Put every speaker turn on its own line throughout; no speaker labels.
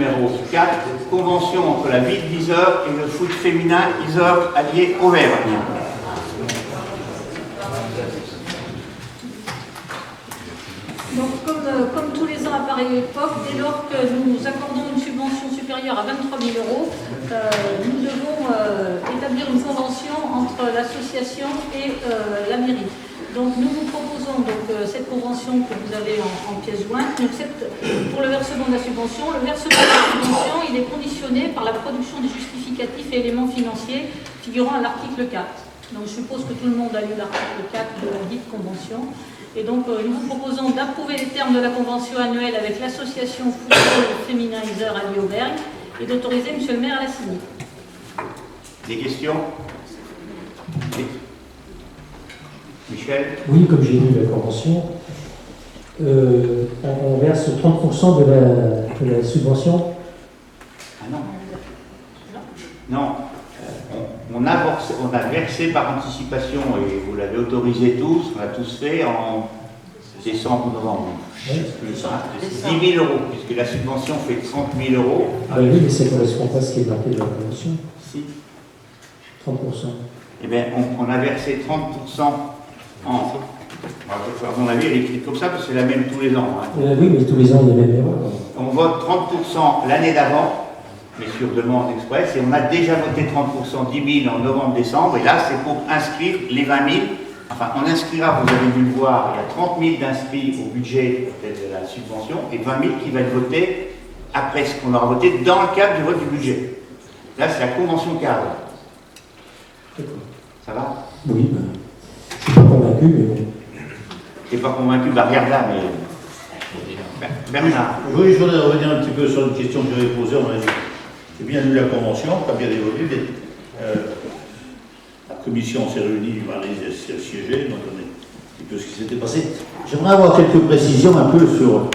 numéro 4, convention entre la ville d'Yzeure et le foot féminin Yzeure Allier Auvergne.
Donc, comme tous les ans à pareille époque, dès lors que nous accordons une subvention supérieure à 23 000 €, nous devons établir une convention entre l'association et la mairie. Donc, nous vous proposons cette convention que vous avez en pièce jointe. Donc, pour le versement de la subvention, le versement de la subvention, il est conditionné par la production des justificatifs et éléments financiers figurant à l'article 4. Donc, je suppose que tout le monde a lu l'article 4 de la dite convention. Et donc, nous vous proposons d'approuver les termes de la convention annuelle avec l'association football féminin Yzeure Allier Auvergne et d'autoriser M. le maire à la signer.
Des questions? Michel?
Oui, comme j'ai lu la convention, on verse 30% de la subvention.
Ah non. Non. On a versé par anticipation, et vous l'avez autorisé tous, on l'a tous fait en décembre ou novembre.
Oui.
10 000 €, puisque la subvention fait 30 000 €.
Ah oui, mais ça ne correspond pas à ce qui est marqué dans la convention.
Si.
30%.
Eh bien, on a versé 30% en... À mon avis, elle est écrite comme ça, parce que c'est la même tous les ans. Hein.
Oui, mais tous les ans, il y a la même erreur.
On vote 30% l'année d'avant, mais sur demande express, et on a déjà voté 30%, 10 000 en novembre-décembre, et là, c'est pour inscrire les 20 000. Enfin, on inscrira, vous avez dû le voir, il y a 30 000 d'inscrits au budget de la subvention, et 20 000 qui va être voté après ce qu'on aura voté dans le cadre du vote du budget. Là, c'est la convention cadre. Ça va?
Oui, ben, je ne suis pas convaincu, mais bon.
Tu n'es pas convaincu? Bah, regarde là, mais... Bernard.
Oui, je voudrais revenir un petit peu sur une question que j'avais posée. J'ai bien lu la convention, pas bien évolué, mais la commission s'est réunie, s'est siégée, donc on a un petit peu ce qui s'était passé. J'aimerais avoir quelques précisions un peu sur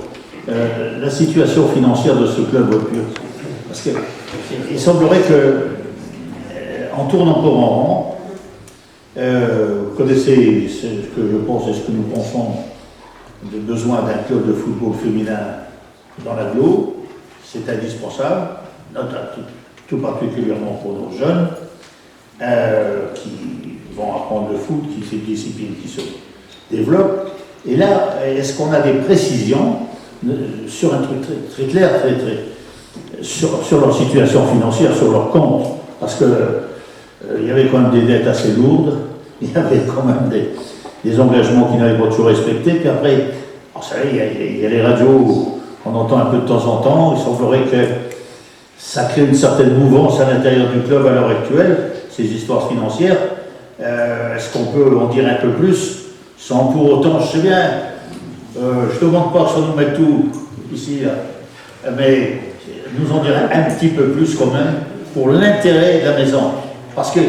la situation financière de ce club Pur. Parce qu'il semblerait que, en tournant encore en rond, vous connaissez ce que je pense et ce que nous pensons de besoin d'un club de football féminin dans l'agglo, c'est indispensable, tout particulièrement pour nos jeunes qui vont apprendre le foot, qui c'est une discipline qui se développe. Et là, est-ce qu'on a des précisions sur un truc très clair, sur leur situation financière, sur leur compte? Parce que il y avait quand même des dettes assez lourdes, il y avait quand même des engagements qui n'avaient pas toujours respectés, puis après, vous savez, il y a les radios qu'on entend un peu de temps en temps, il semblerait que ça crée une certaine mouvance à l'intérieur du club à l'heure actuelle, ces histoires financières. Est-ce qu'on peut en dire un peu plus, sans pour autant, je sais bien, je ne demande pas que ça nous mette tout ici, là, mais nous en dire un petit peu plus quand même, pour l'intérêt de la maison. Parce que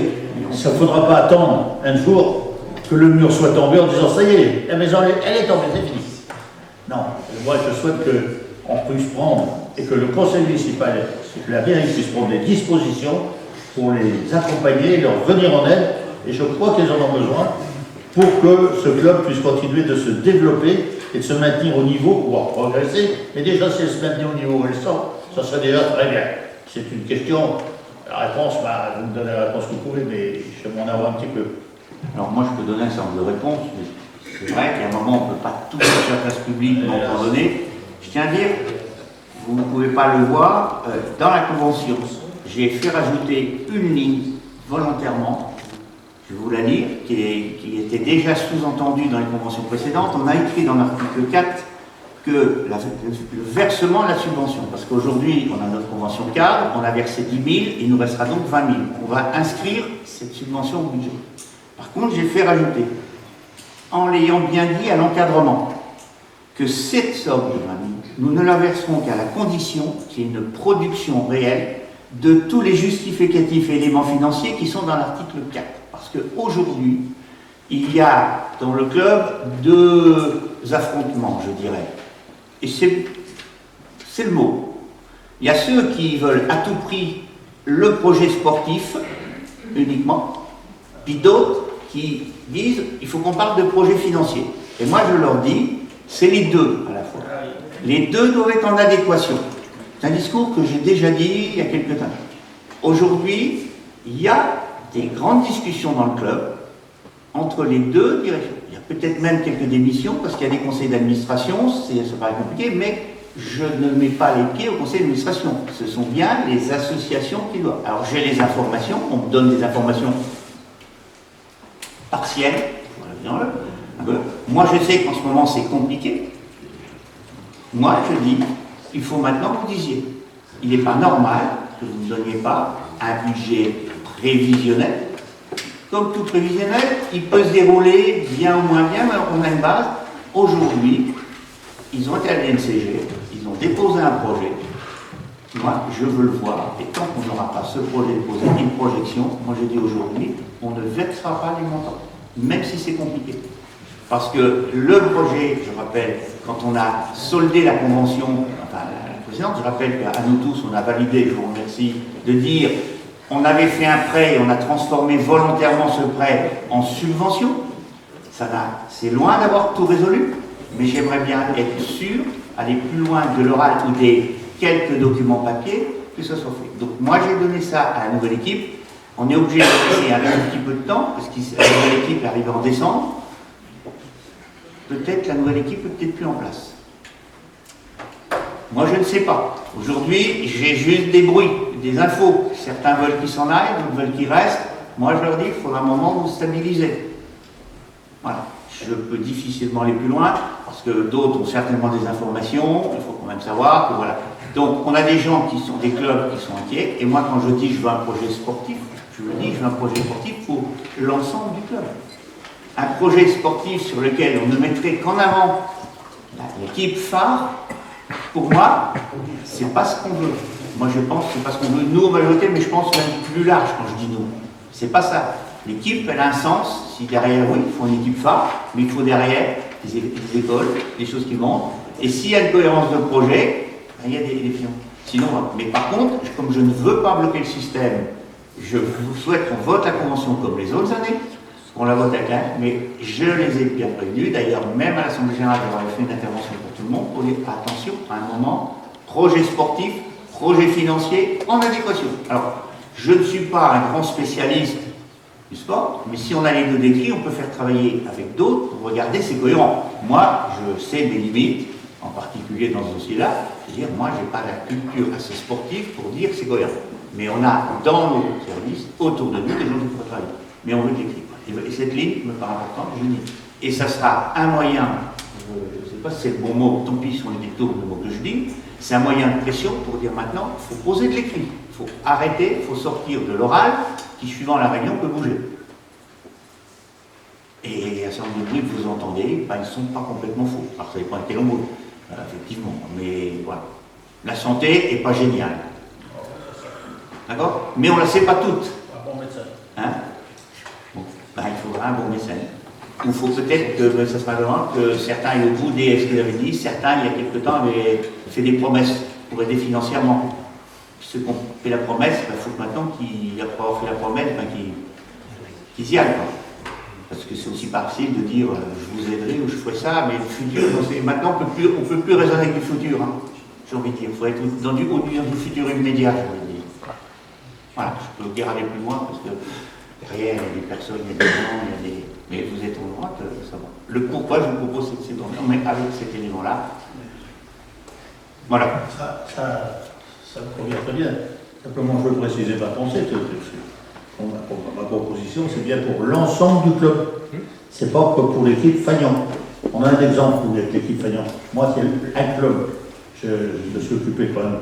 ça ne faudra pas attendre un jour que le mur soit tombé en disant ça y est, la maison elle est tombée, c'est fini. Non, moi je souhaite qu'on puisse prendre et que le conseil municipal et que la mairie puisse prendre des dispositions pour les accompagner, leur venir en aide, et je crois qu'ils en ont besoin pour que ce club puisse continuer de se développer et de se maintenir au niveau, pouvoir progresser. Mais déjà, si elle se maintenait au niveau où elle sort, ça serait déjà très bien. C'est une question. La réponse, vous me donnez la réponse que vous pouvez, mais je vais m'en avoir un petit peu.
Alors moi, je peux donner un certain nombre de réponses, mais c'est vrai qu'à un moment, on ne peut pas tout faire sur la place publique, mais on peut donner. Je tiens à dire, vous ne pouvez pas le voir, dans la convention, j'ai fait rajouter une ligne volontairement, je vais vous la lire, qui était déjà sous-entendue dans les conventions précédentes. On a écrit dans l'article 4 que le versement de la subvention, parce qu'aujourd'hui, on a notre convention cadre, on a versé 10 000, il nous restera donc 20 000. On va inscrire cette subvention au budget. Par contre, j'ai fait rajouter, en l'ayant bien dit à l'encadrement, que cette somme de 20 000, nous ne la verserons qu'à la condition qu'il y ait une production réelle de tous les justificatifs et éléments financiers qui sont dans l'article 4. Parce qu'aujourd'hui, il y a dans le club deux affrontements, je dirais. Et c'est le mot. Il y a ceux qui veulent à tout prix le projet sportif uniquement, puis d'autres qui disent il faut qu'on parle de projet financier. Et moi je leur dis, c'est les deux à la fois. Les deux doivent être en adéquation. C'est un discours que j'ai déjà dit il y a quelque temps. Aujourd'hui, il y a des grandes discussions dans le club entre les deux directions. Il y a peut-être même quelques démissions parce qu'il y a des conseils d'administration, ça paraît compliqué, mais je ne mets pas les pieds au conseil d'administration. Ce sont bien les associations qui doivent. Alors j'ai les informations, on me donne des informations partielles. Voilà, moi je sais qu'en ce moment c'est compliqué. Moi je dis, il faut maintenant que vous disiez, il n'est pas normal que vous ne donniez pas un budget prévisionnel. Comme tout prévisionnel, il peut se dérouler bien ou moins bien, mais on a une base. Aujourd'hui, ils ont été à l'NCG, ils ont déposé un projet. Moi, je veux le voir, et tant qu'on n'aura pas ce projet déposé, une projection, moi je dis aujourd'hui, on ne versera pas les montants, même si c'est compliqué. Parce que le projet, je rappelle, quand on a soldé la convention, enfin la précédente, je rappelle qu'à nous tous, on a validé, je vous remercie, de dire, on avait fait un prêt et on a transformé volontairement ce prêt en subvention. C'est loin d'avoir tout résolu, mais j'aimerais bien être sûr, aller plus loin de l'oral ou des quelques documents papier, que ce soit fait. Donc moi j'ai donné ça à la nouvelle équipe. On est obligé de laisser un petit peu de temps, parce que la nouvelle équipe est arrivée en décembre. Peut-être la nouvelle équipe n'est peut-être plus en place. Moi, je ne sais pas. Aujourd'hui, j'ai juste des bruits, des infos. Certains veulent qu'ils s'en aillent, d'autres veulent qu'ils restent. Moi, je leur dis qu'il faudra un moment vous stabiliser. Voilà. Je peux difficilement aller plus loin, parce que d'autres ont certainement des informations. Il faut quand même savoir que voilà. Donc, on a des gens qui sont des clubs qui sont inquiets. Et moi, quand je dis je veux un projet sportif, je le dis, je veux un projet sportif pour l'ensemble du club. Un projet sportif sur lequel on ne mettrait qu'en avant l'équipe phare, pour moi, c'est pas ce qu'on veut. Moi, je pense que c'est pas ce qu'on veut, nous, en majorité, mais je pense même plus large quand je dis nous. C'est pas ça. L'équipe, elle a un sens. Si derrière, oui, il faut une équipe phare, mais il faut derrière des écoles, des choses qui montent. Et s'il y a une cohérence de projet, ben, il y a des fions. Sinon, mais par contre, comme je ne veux pas bloquer le système, je vous souhaite qu'on vote la convention comme les autres années. On la vote avec un, mais je les ai bien prévenus. D'ailleurs, même à l'Assemblée Générale, j'aurais fait une intervention pour tout le monde pour dire attention, à un moment, projet sportif, projet financier en adéquation. Alors, je ne suis pas un grand spécialiste du sport, mais si on a les deux décrits, on peut faire travailler avec d'autres pour regarder c'est cohérent. Moi, je sais mes limites, en particulier dans ce dossier-là. C'est-à-dire, moi, je n'ai pas la culture assez sportive pour dire que c'est cohérent. Mais on a dans nos services, autour de nous, des gens qui font travailler. Mais on veut l'écrire. Et cette ligne me paraît importante, je dis. Et ça sera un moyen, je ne sais pas si c'est le bon mot, tant pis si on est détourne le mot que je dis, c'est un moyen de pression pour dire maintenant, il faut poser de l'écrit, il faut arrêter, il faut sortir de l'oral, qui suivant la réunion peut bouger. Et un certain nombre de bruits que vous entendez, ben, ils ne sont pas complètement faux. Alors ça dépend de quel mot, effectivement, mais voilà. La santé n'est pas géniale. D'accord? Mais on ne la sait pas toute.
Un bon médecin.
Hein? Ben, il faudra un bon mécène. Il faut peut-être que ça sera vraiment que certains aient au bout des ce qu'ils avaient dit, certains, il y a quelque temps, avaient fait des promesses pour aider financièrement. Ceux qui ont fait la promesse, il faut que maintenant, après avoir fait la promesse, ben, qu'ils y aillent. Parce que c'est aussi pas facile de dire je vous aiderai ou je ferai ça, mais le futur, maintenant on ne peut plus raisonner avec du futur. Hein, j'ai envie de dire. Il faut être dans du futur immédiat, j'ai envie de dire. Voilà, je peux dire aller plus loin parce que derrière, il y a des personnes, il y a des gens, il y a des... Mais vous êtes en droit de savoir. Le pourquoi je vous propose cette séquence, mais avec cet élément-là. Voilà.
Ça me convient très bien. Simplement, je veux préciser ma pensée. Ma proposition, c'est bien pour l'ensemble du club. C'est pas que pour l'équipe Fagnon. On a un exemple avec l'équipe Fagnon. Moi, c'est un club. Je me suis occupé quand même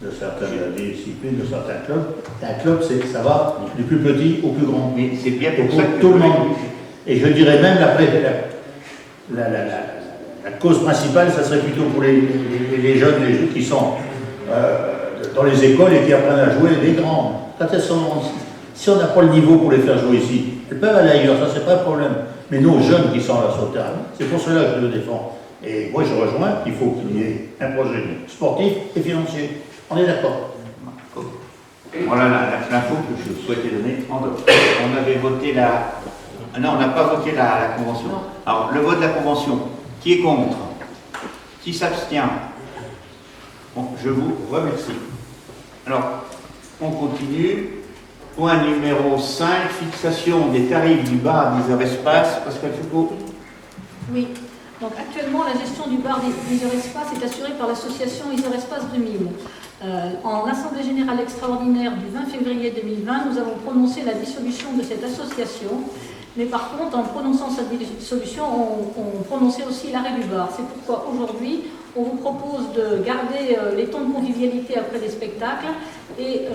de certaines disciplines, de certains clubs. Et un club, ça va du plus petit au plus grand.
Mais c'est bien
pour
pour ça que
tout le monde. Et je dirais même la cause principale, ça serait plutôt pour les jeunes qui sont dans les écoles et qui apprennent à jouer les grands. Si on n'a pas le niveau pour les faire jouer ici, elles peuvent aller ailleurs, ça c'est pas un problème. Mais nos jeunes qui sont là sur le terrain, c'est pour cela que je le défends. Et moi je rejoins qu'il faut qu'il y ait un projet sportif et financier. On est d'accord?
Voilà l'info que je souhaitais donner en deux. On avait voté la... Non, on n'a pas voté la convention. Alors, le vote de la convention, qui est contre? Qui s'abstient? Bon, je vous remercie. Alors, on continue. Point numéro 5, fixation des tarifs du bar des Espace. Pascal Foucault.
Oui. Donc actuellement, la gestion du bar des Espace est assurée par l'association Espace 2000. En Assemblée Générale Extraordinaire du 20 février 2020, nous avons prononcé la dissolution de cette association. Mais par contre, en prononçant cette dissolution, on prononçait aussi l'arrêt du bar. C'est pourquoi aujourd'hui, on vous propose de garder les temps de convivialité après les spectacles et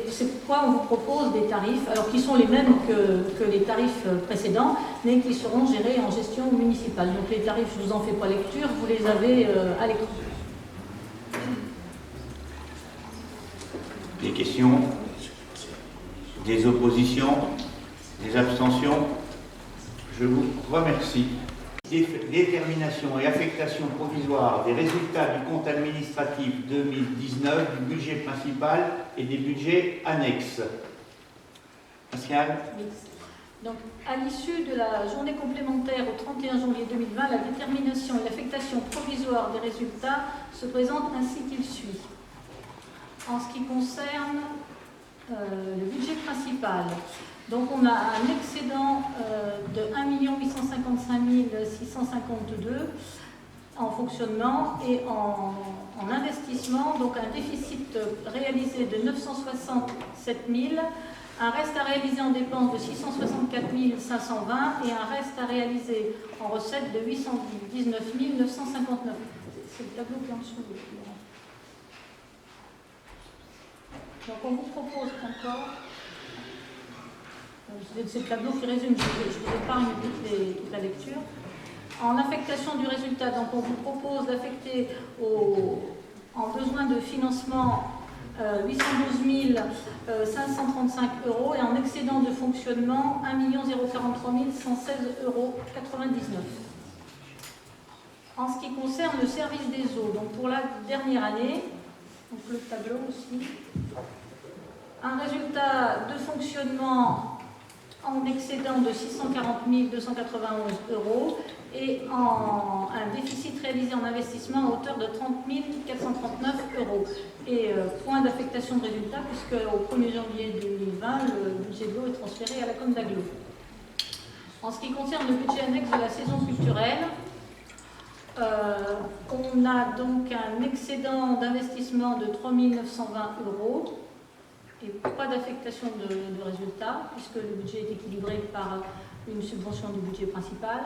c'est pourquoi on vous propose des tarifs, alors qui sont les mêmes que les tarifs précédents, mais qui seront gérés en gestion municipale. Donc les tarifs, je ne vous en fais pas lecture, vous les avez à l'écran.
Des questions? Des oppositions? Des abstentions? Je vous remercie. Détermination et affectation provisoire des résultats du compte administratif 2019, du budget principal et des budgets annexes. Pascal?
Oui. Donc, à l'issue de la journée complémentaire au 31 janvier 2020, la détermination et l'affectation provisoire des résultats se présentent ainsi qu'il suit. En ce qui concerne le budget principal, donc on a un excédent de 1 855 652 en fonctionnement et en investissement, donc un déficit réalisé de 967 000, un reste à réaliser en dépenses de 664 520 et un reste à réaliser en recettes de 819 959. C'est le tableau qui est en dessous. Donc on vous propose encore, c'est le tableau qui résume, je vous épargne toute la lecture. En affectation du résultat, donc on vous propose d'affecter en besoin de financement 812 535 € et en excédent de fonctionnement 1 043 116,99 €. En ce qui concerne le service des eaux, donc pour la dernière année, donc le tableau aussi, un résultat de fonctionnement en excédent de 640 291 € et un déficit réalisé en investissement à hauteur de 30 439 €. Et point d'affectation de résultat, puisque au 1er janvier 2020, le budget de l'eau est transféré à la Commune d'Aglo. En ce qui concerne le budget annexe de la saison culturelle, on a donc un excédent d'investissement de 3 920 € et pas d'affectation de résultat, puisque le budget est équilibré par une subvention du budget principal.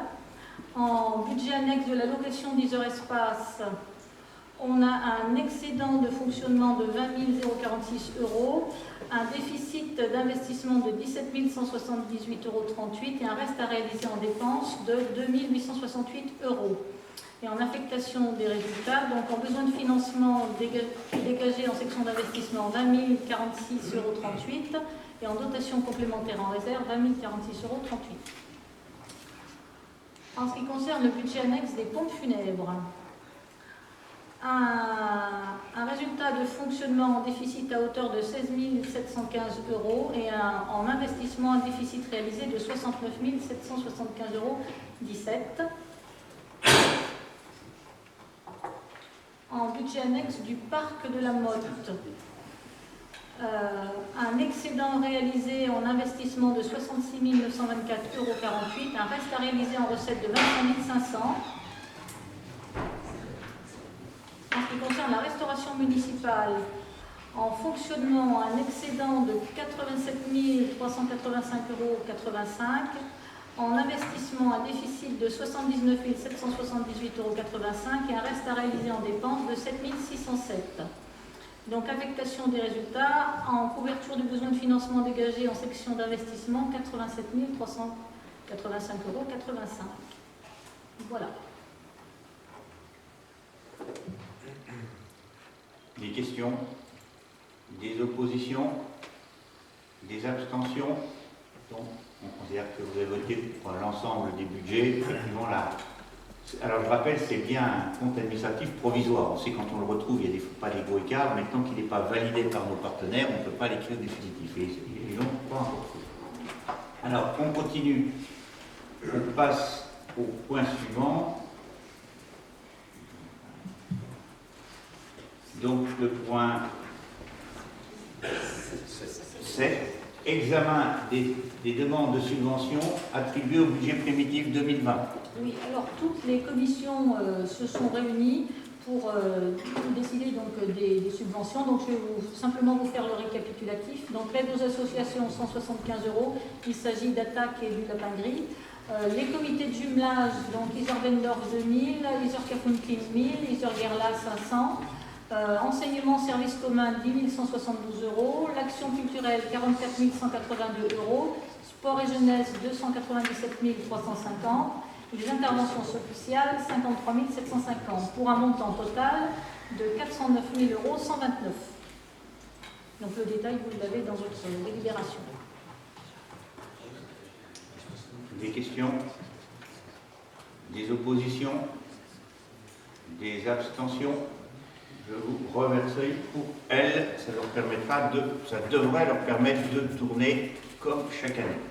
En budget annexe de la location d'Iserespace, on a un excédent de fonctionnement de 20 046 €, un déficit d'investissement de 17 178,38 € et un reste à réaliser en dépenses de 2 868 €. Et en affectation des résultats, donc en besoin de financement dégagé en section d'investissement 20 046,38 € et en dotation complémentaire en réserve 20 046,38 €. En ce qui concerne le budget annexe des pompes funèbres, un résultat de fonctionnement en déficit à hauteur de 16 715 € et en investissement un déficit réalisé de 69 775,17 €. En budget annexe du parc de la Motte, un excédent réalisé en investissement de 66 924,48 €, un reste à réaliser en recette de 25 500 €. En ce qui concerne la restauration municipale, en fonctionnement, un excédent de 87 385,85 €, en investissement, un déficit de 79 778,85 € et un reste à réaliser en dépenses de 7 607 €. Donc affectation des résultats, en couverture du besoin de financement dégagé en section d'investissement, 87 385,85 €. Voilà.
Des questions? Des oppositions? Des abstentions? Donc, on considère que vous avez voté pour l'ensemble des budgets. Effectivement, là. Alors, je rappelle, c'est bien un compte administratif provisoire. On sait quand on le retrouve, il n'y a pas des gros écarts, mais tant qu'il n'est pas validé par nos partenaires, on ne peut pas l'écrire définitif. Et ils n'ont pas encore fait. Alors, on continue. On passe au point suivant. Donc le point 7, examen des demandes de subvention attribuées au budget primitif 2020.
Oui, alors toutes les commissions se sont réunies pour décider donc des subventions. Donc je vais simplement vous faire le récapitulatif. Donc l'aide aux associations 175 €, il s'agit d'Attaque et du Lapin Gris. Les comités de jumelage, donc Isor-Vendor 2000, Isor-Kafunkin 1000, Isor-Gerla 500. Enseignement service commun 10 172 €, l'action culturelle 44 182 €, sport et jeunesse 297 350, les interventions sociales 53 750, pour un montant total de 409 129 €. Donc le détail, vous l'avez dans votre délibération.
Des questions? Des oppositions? Des abstentions? Je vous remercie pour elles. Ça devrait leur permettre de tourner comme chaque année.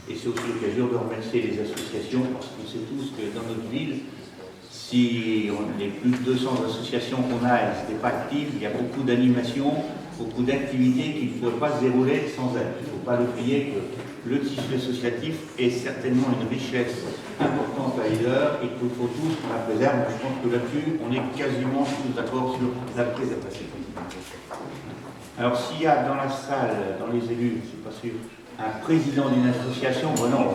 Et c'est aussi l'occasion de remercier les associations, parce qu'on sait tous que dans notre ville, si on est plus de 200 associations qu'on a, elles n'étaient pas actives, il y a beaucoup d'animations, beaucoup d'activités qui ne pourraient pas se dérouler sans elles. Il ne faut pas l'oublier que le tissu associatif est certainement une richesse importante à Yzeure et qu'il faut tous qu'on la préserve. Je pense que là-dessus, on est quasiment tous d'accord sur la préservation. Alors s'il y a dans la salle, dans les élus, je ne suis pas sûr, un président d'une association, bon non,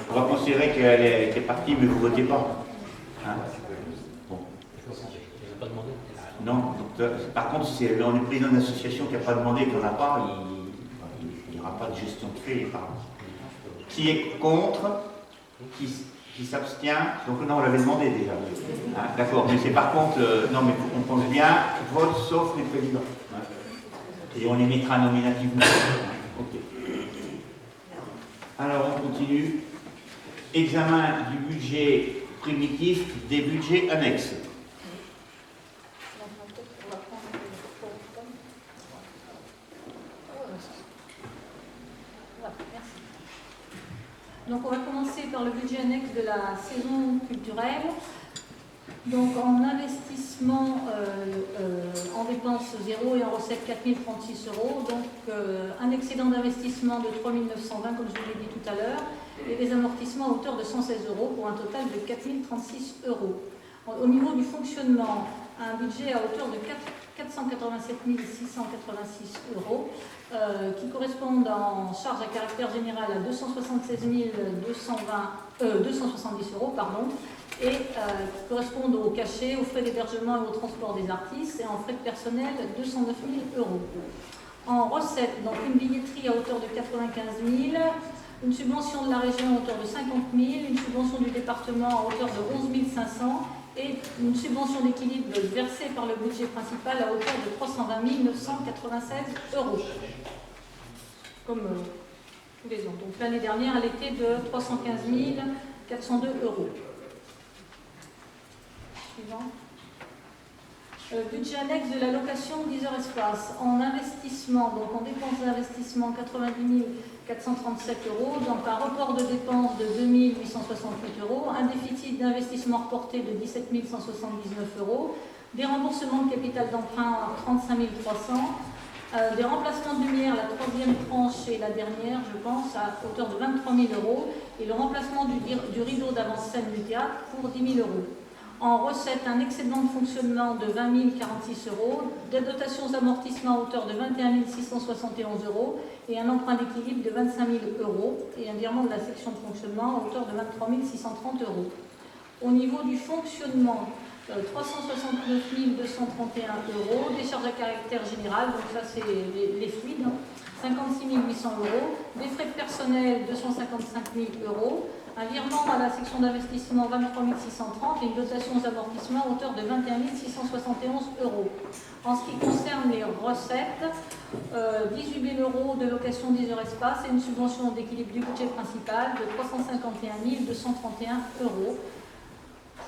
on va considérer qu'elle était partie, mais vous ne votez pas. Hein? Bon. Non, donc, par contre, si on est président d'une association qui n'a pas demandé, qu'on n'a pas, il n'y aura pas de gestion de fait. Qui est contre? Qui s'abstient? Donc non, on l'avait demandé déjà. Hein, d'accord, mais c'est par contre, non mais on pense bien, vote sauf les présidents. Hein. Et on les mettra nominativement. Ok. Alors on continue. Examen du budget primitif des budgets annexes.
Donc on va commencer par le budget annexe de la saison culturelle. Donc en investissement, en dépenses 0 et en recettes 4 036 €. Donc un excédent d'investissement de 3 920 comme je vous l'ai dit tout à l'heure. Et des amortissements à hauteur de 116 € pour un total de 4 036 €. Au niveau du fonctionnement, un budget à hauteur de 487 686 € qui correspondent en charge à caractère général à 276 270 €, pardon, et qui correspondent au cachet, aux frais d'hébergement et au transport des artistes, et en frais de personnel 209 000 €. En recettes, donc une billetterie à hauteur de 95 000 €, une subvention de la région à hauteur de 50 000 €, une subvention du département à hauteur de 11 500 € et une subvention d'équilibre versée par le budget principal à hauteur de 320 996 €. Comme tous les ans. Donc l'année dernière, elle était de 315 402 €. Suivant. Budget annexe de la location d'Yzeure Espace. En investissement, donc en dépenses d'investissement 90 437 €, donc un report de dépenses de 2 868 €, un déficit d'investissement reporté de 17 179 €, des remboursements de capital d'emprunt à 35 300 €, des remplacements de lumière, la troisième tranche et la dernière, je pense, à hauteur de 23 000 €, et le remplacement du rideau d'avant-scène du théâtre pour 10 000 €. En recette, un excédent de fonctionnement de 20 046 €, des dotations d'amortissement à hauteur de 21 671 € et un emprunt d'équilibre de 25 000 € et un virement de la section de fonctionnement à hauteur de 23 630 €. Au niveau du fonctionnement, 369 231 €, des charges à caractère général, donc ça c'est les fluides, 56 800 €, des frais de personnel 255 000 €, un virement à la section d'investissement 23 630 € et une dotation aux amortissements à hauteur de 21 671 €. En ce qui concerne les recettes, 18 000 € de location d'Yzeure Espace et une subvention d'équilibre du budget principal de 351 231 €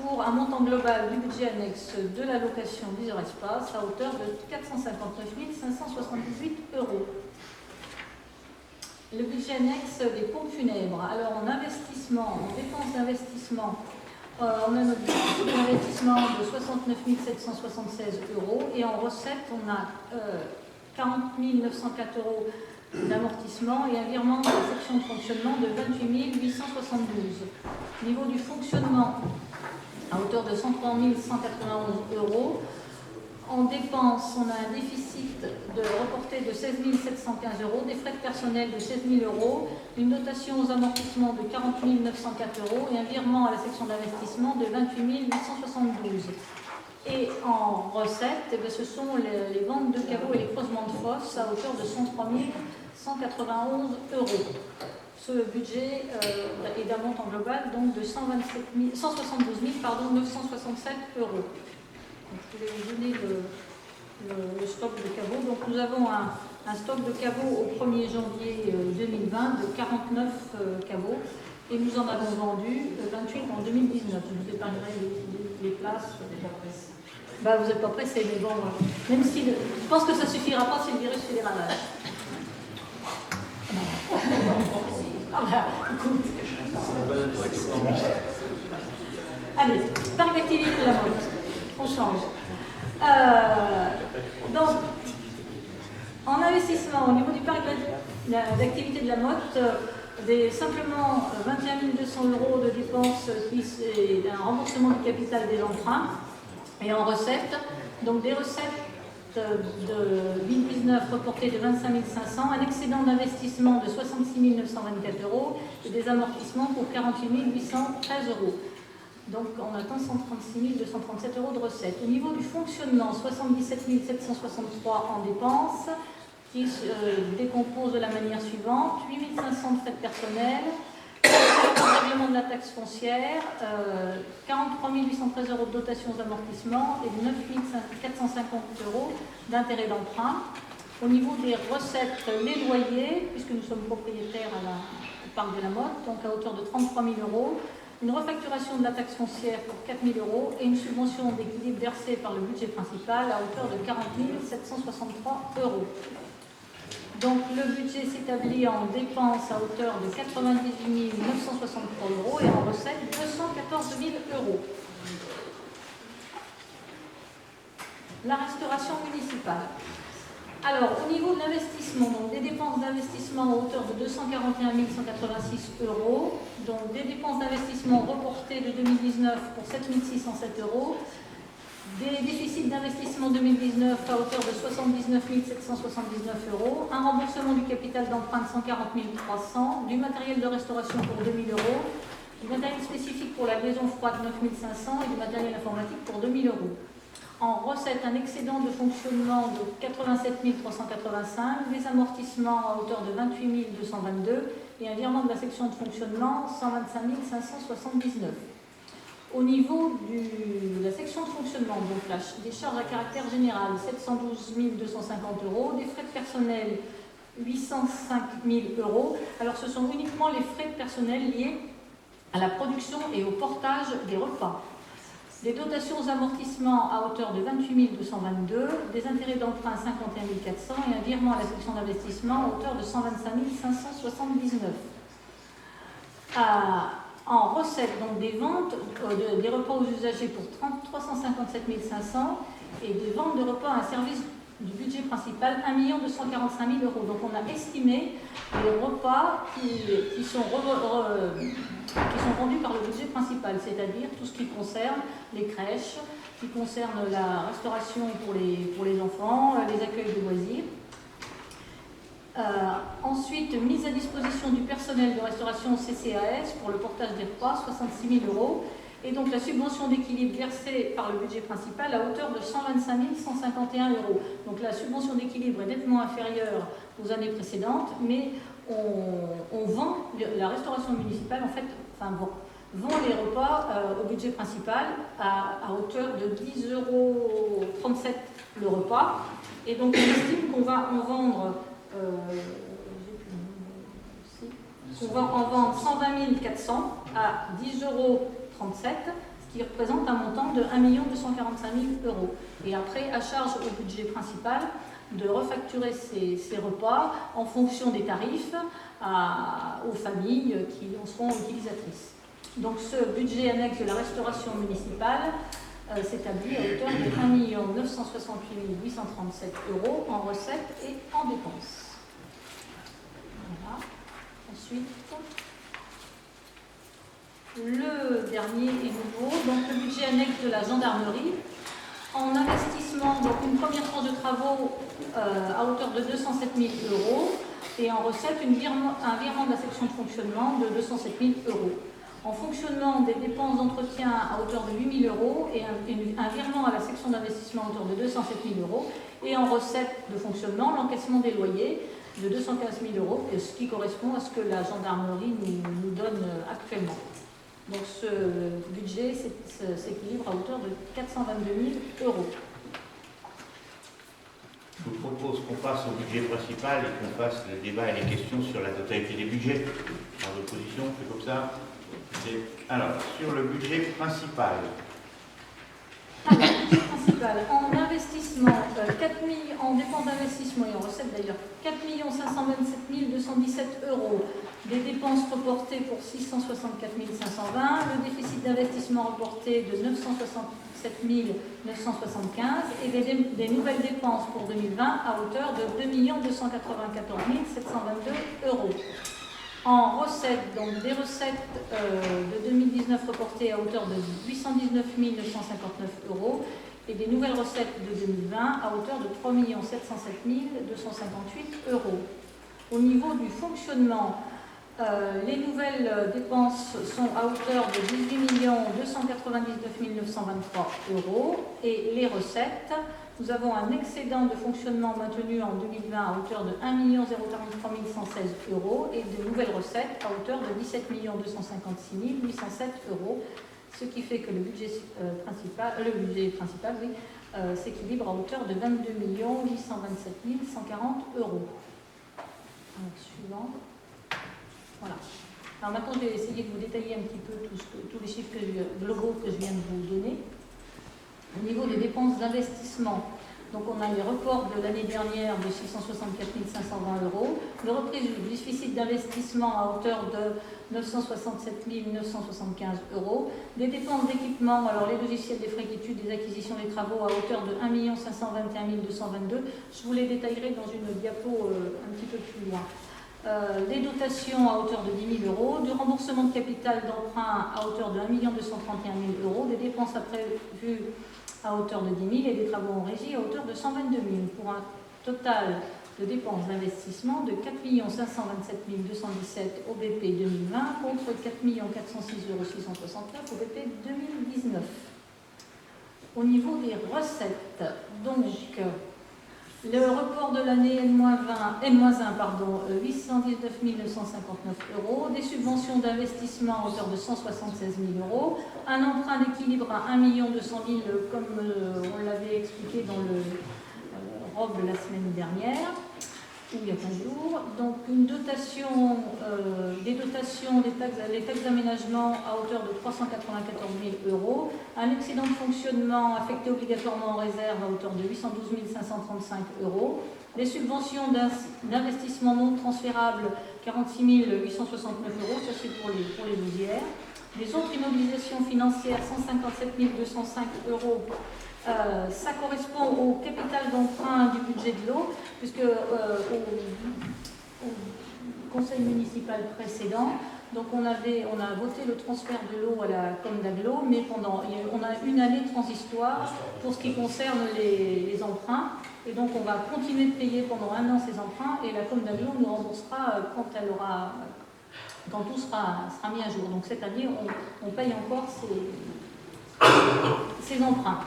pour un montant global du budget annexe de la location d'Yzeure Espace à hauteur de 459 578 €. Le budget annexe des pompes funèbres. Alors en investissement, en dépenses d'investissement, on a notre déficit d'investissement de 69 776 euros et en recette, on a 40 904 euros d'amortissement et un virement de la section de fonctionnement de 28 872. Au niveau du fonctionnement, à hauteur de 103 191 euros. En dépenses, on a un déficit reporté de 16 715 euros, des frais de personnel de 16 000 euros, une dotation aux amortissements de 40 904 euros et un virement à la section d'investissement de 28 872. Et en recettes, ce sont les ventes de caveaux et les creusements de fosses à hauteur de 103 191 euros. Ce budget est d'un montant global donc de 172 967 euros. Je vais vous donner le stock de caveaux. Donc nous avons un stock de caveaux au 1er janvier 2020 de 49 caveaux et nous en avons vendu 28 en 2019. Je vous épargnerai les places. Bah, vous n'êtes pas pressés, mais bon, même si je pense que ça ne suffira pas si le virus fait des ravages. Ah bah, écoute. Allez, parc d'activité de la mode. On change. Donc, en investissement, au niveau du parc d'activité de la motte, simplement 21 200 euros de dépenses et un remboursement du capital des emprunts. Et en recettes, donc des recettes de 2019 reportées de 25 500, un excédent d'investissement de 66 924 euros et des amortissements pour 48 813 euros. Donc on attend 136 237 euros de recettes. Au niveau du fonctionnement, 77 763 en dépenses, qui se décompose de la manière suivante: 8 500 de frais de personnel, le règlement de la taxe foncière, 43 813 euros de dotation aux amortissements et 9 450 euros d'intérêt d'emprunt. Au niveau des recettes, les loyers, puisque nous sommes propriétaires au parc de la Motte, donc à hauteur de 33 000 euros, une refacturation de la taxe foncière pour 4 000 euros et une subvention d'équilibre versée par le budget principal à hauteur de 40 763 euros. Donc le budget s'établit en dépenses à hauteur de 98 963 euros et en recettes 214 000 euros. La restauration municipale. Alors, au niveau de l'investissement, donc des dépenses d'investissement à hauteur de 241 186 euros, donc des dépenses d'investissement reportées de 2019 pour 7 607 euros, des déficits d'investissement 2019 à hauteur de 79 779 euros, un remboursement du capital d'emprunt de 140 300, du matériel de restauration pour 2 000 euros, du matériel spécifique pour la liaison froide 9 500 et du matériel informatique pour 2 000 euros. En recette, un excédent de fonctionnement de 87 385, des amortissements à hauteur de 28 222 et un virement de la section de fonctionnement 125 579. Au niveau de la section de fonctionnement, donc des charges à caractère général, 712 250 euros, des frais de personnel, 805 000 euros. Alors ce sont uniquement les frais de personnel liés à la production et au portage des repas. Des dotations aux amortissements à hauteur de 28 222, des intérêts d'emprunt 51 400 et un virement à la section d'investissement à hauteur de 125 579. En recettes, donc des ventes des repas aux usagers pour 357 500 et des ventes de repas à un service du budget principal 1 245 000 euros. Donc on a estimé les repas qui sont vendus par le budget principal, c'est-à-dire tout ce qui concerne les crèches, qui concerne la restauration pour les enfants, les accueils de loisirs. Ensuite, mise à disposition du personnel de restauration CCAS pour le portage des repas, 66 000 euros. Et donc la subvention d'équilibre versée par le budget principal à hauteur de 125 151 euros. Donc la subvention d'équilibre est nettement inférieure aux années précédentes, mais on vend, la restauration municipale vend les repas au budget principal à hauteur de 10,37 euros le repas. Et donc on estime qu'on va en vendre vendre 120 400 à 10,37 euros, ce qui représente un montant de 1 245 000 euros. Et après, à charge au budget principal de refacturer ces repas en fonction des tarifs aux familles qui en seront utilisatrices. Donc ce budget annexe de la restauration municipale s'établit à hauteur de 1 968 837 € en recettes et en dépenses. Voilà. Ensuite, le dernier est nouveau, donc le budget annexe de la gendarmerie. En investissement, donc une première tranche de travaux à hauteur de 207 000 € et en recette, un virement de la section de fonctionnement de 207 000 €. En fonctionnement, des dépenses d'entretien à hauteur de 8 000 € et un virement à la section d'investissement à hauteur de 207 000 €. Et en recette de fonctionnement, l'encaissement des loyers de 215 000 €, ce qui correspond à ce que la gendarmerie nous donne actuellement. Donc ce budget s'équilibre à hauteur de 422 000 €.
Je vous propose qu'on passe au budget principal et qu'on fasse le débat et les questions sur la totalité des budgets. Par l'opposition, c'est comme ça. Alors, sur le budget principal.
Alors, budget principal, en investissement, 4 000, en dépenses d'investissement et en recettes d'ailleurs, 4 527 217 €. Des dépenses reportées pour 664 520, le déficit d'investissement reporté de 967 975 et des nouvelles dépenses pour 2020 à hauteur de 2 294 722 €. En recettes, donc des recettes de 2019 reportées à hauteur de 819 959 € et des nouvelles recettes de 2020 à hauteur de 3 707 258 €. Au niveau du fonctionnement, les nouvelles dépenses sont à hauteur de 18 299 923 € et les recettes, nous avons un excédent de fonctionnement maintenu en 2020 à hauteur de 1 043 116 € et de nouvelles recettes à hauteur de 17 256 807 €, ce qui fait que le budget principal s'équilibre à hauteur de 22 827 140 €. Alors, suivant. Voilà. Alors maintenant, je vais essayer de vous détailler un petit peu tous les chiffres globaux que je viens de vous donner. Au niveau des dépenses d'investissement, donc on a les reports de l'année dernière de 664 520 €, le reprise du déficit d'investissement à hauteur de 967 975 €, des dépenses d'équipement, alors les logiciels, des frais d'études, des acquisitions, des travaux à hauteur de 1 521 222 €. Je vous les détaillerai dans une diapo un petit peu plus loin. Les dotations à hauteur de 10 000 €, du remboursement de capital d'emprunt à hauteur de 1 231 000 €, des dépenses à prévues à hauteur de 10 000 et des travaux en régie à hauteur de 122 000 pour un total de dépenses d'investissement de 4 527 217 € au BP 2020 contre 4 406 669 € au BP 2019. Au niveau des recettes, donc le report de l'année N-1, 819 959 €, des subventions d'investissement à hauteur de 176 000 €, un emprunt d'équilibre à 1 200 000 € comme on l'avait expliqué dans le ROB la semaine dernière, ou il y a 15 jours. Donc une dotation, les taxes d'aménagement à hauteur de 394 000 €, un excédent de fonctionnement affecté obligatoirement en réserve à hauteur de 812 535 €, les subventions d'investissement non transférables 46 869 €, ça c'est pour les douzières, les autres immobilisations financières 157 205 €. Ça correspond au capital d'emprunt du budget de l'eau, puisque au conseil municipal précédent, donc on a voté le transfert de l'eau à la Com d'Aglo, mais on a une année transitoire pour ce qui concerne les emprunts, et donc on va continuer de payer pendant un an ces emprunts, et la Com d'Aglo nous remboursera quand tout sera mis à jour. Donc cette année, on paye encore ces emprunts.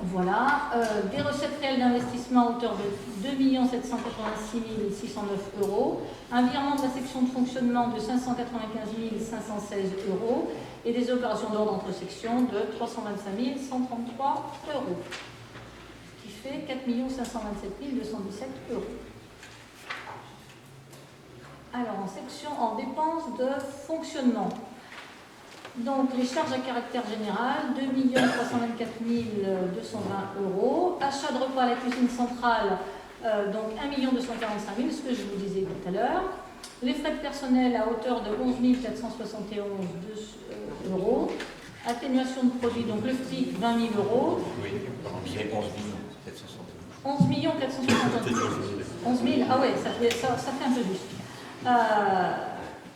Voilà, des recettes réelles d'investissement à hauteur de 2 786 609 €, un virement de la section de fonctionnement de 595 516 € et des opérations d'ordre entre sections de 325 133 €, ce qui fait 4 527 217 €. Alors en dépenses de fonctionnement. Donc, les charges à caractère général, 2 324 220 €. Achat de repas à la cuisine centrale, donc 1 245 000, ce que je vous disais tout à l'heure. Les frais de personnel à hauteur de 11 471 euros. Atténuation de produits, donc le FTIC 20 000 euros.
Oui, c'est 11 millions 771.
11 471. 11 000, ah ouais, ça fait un peu juste.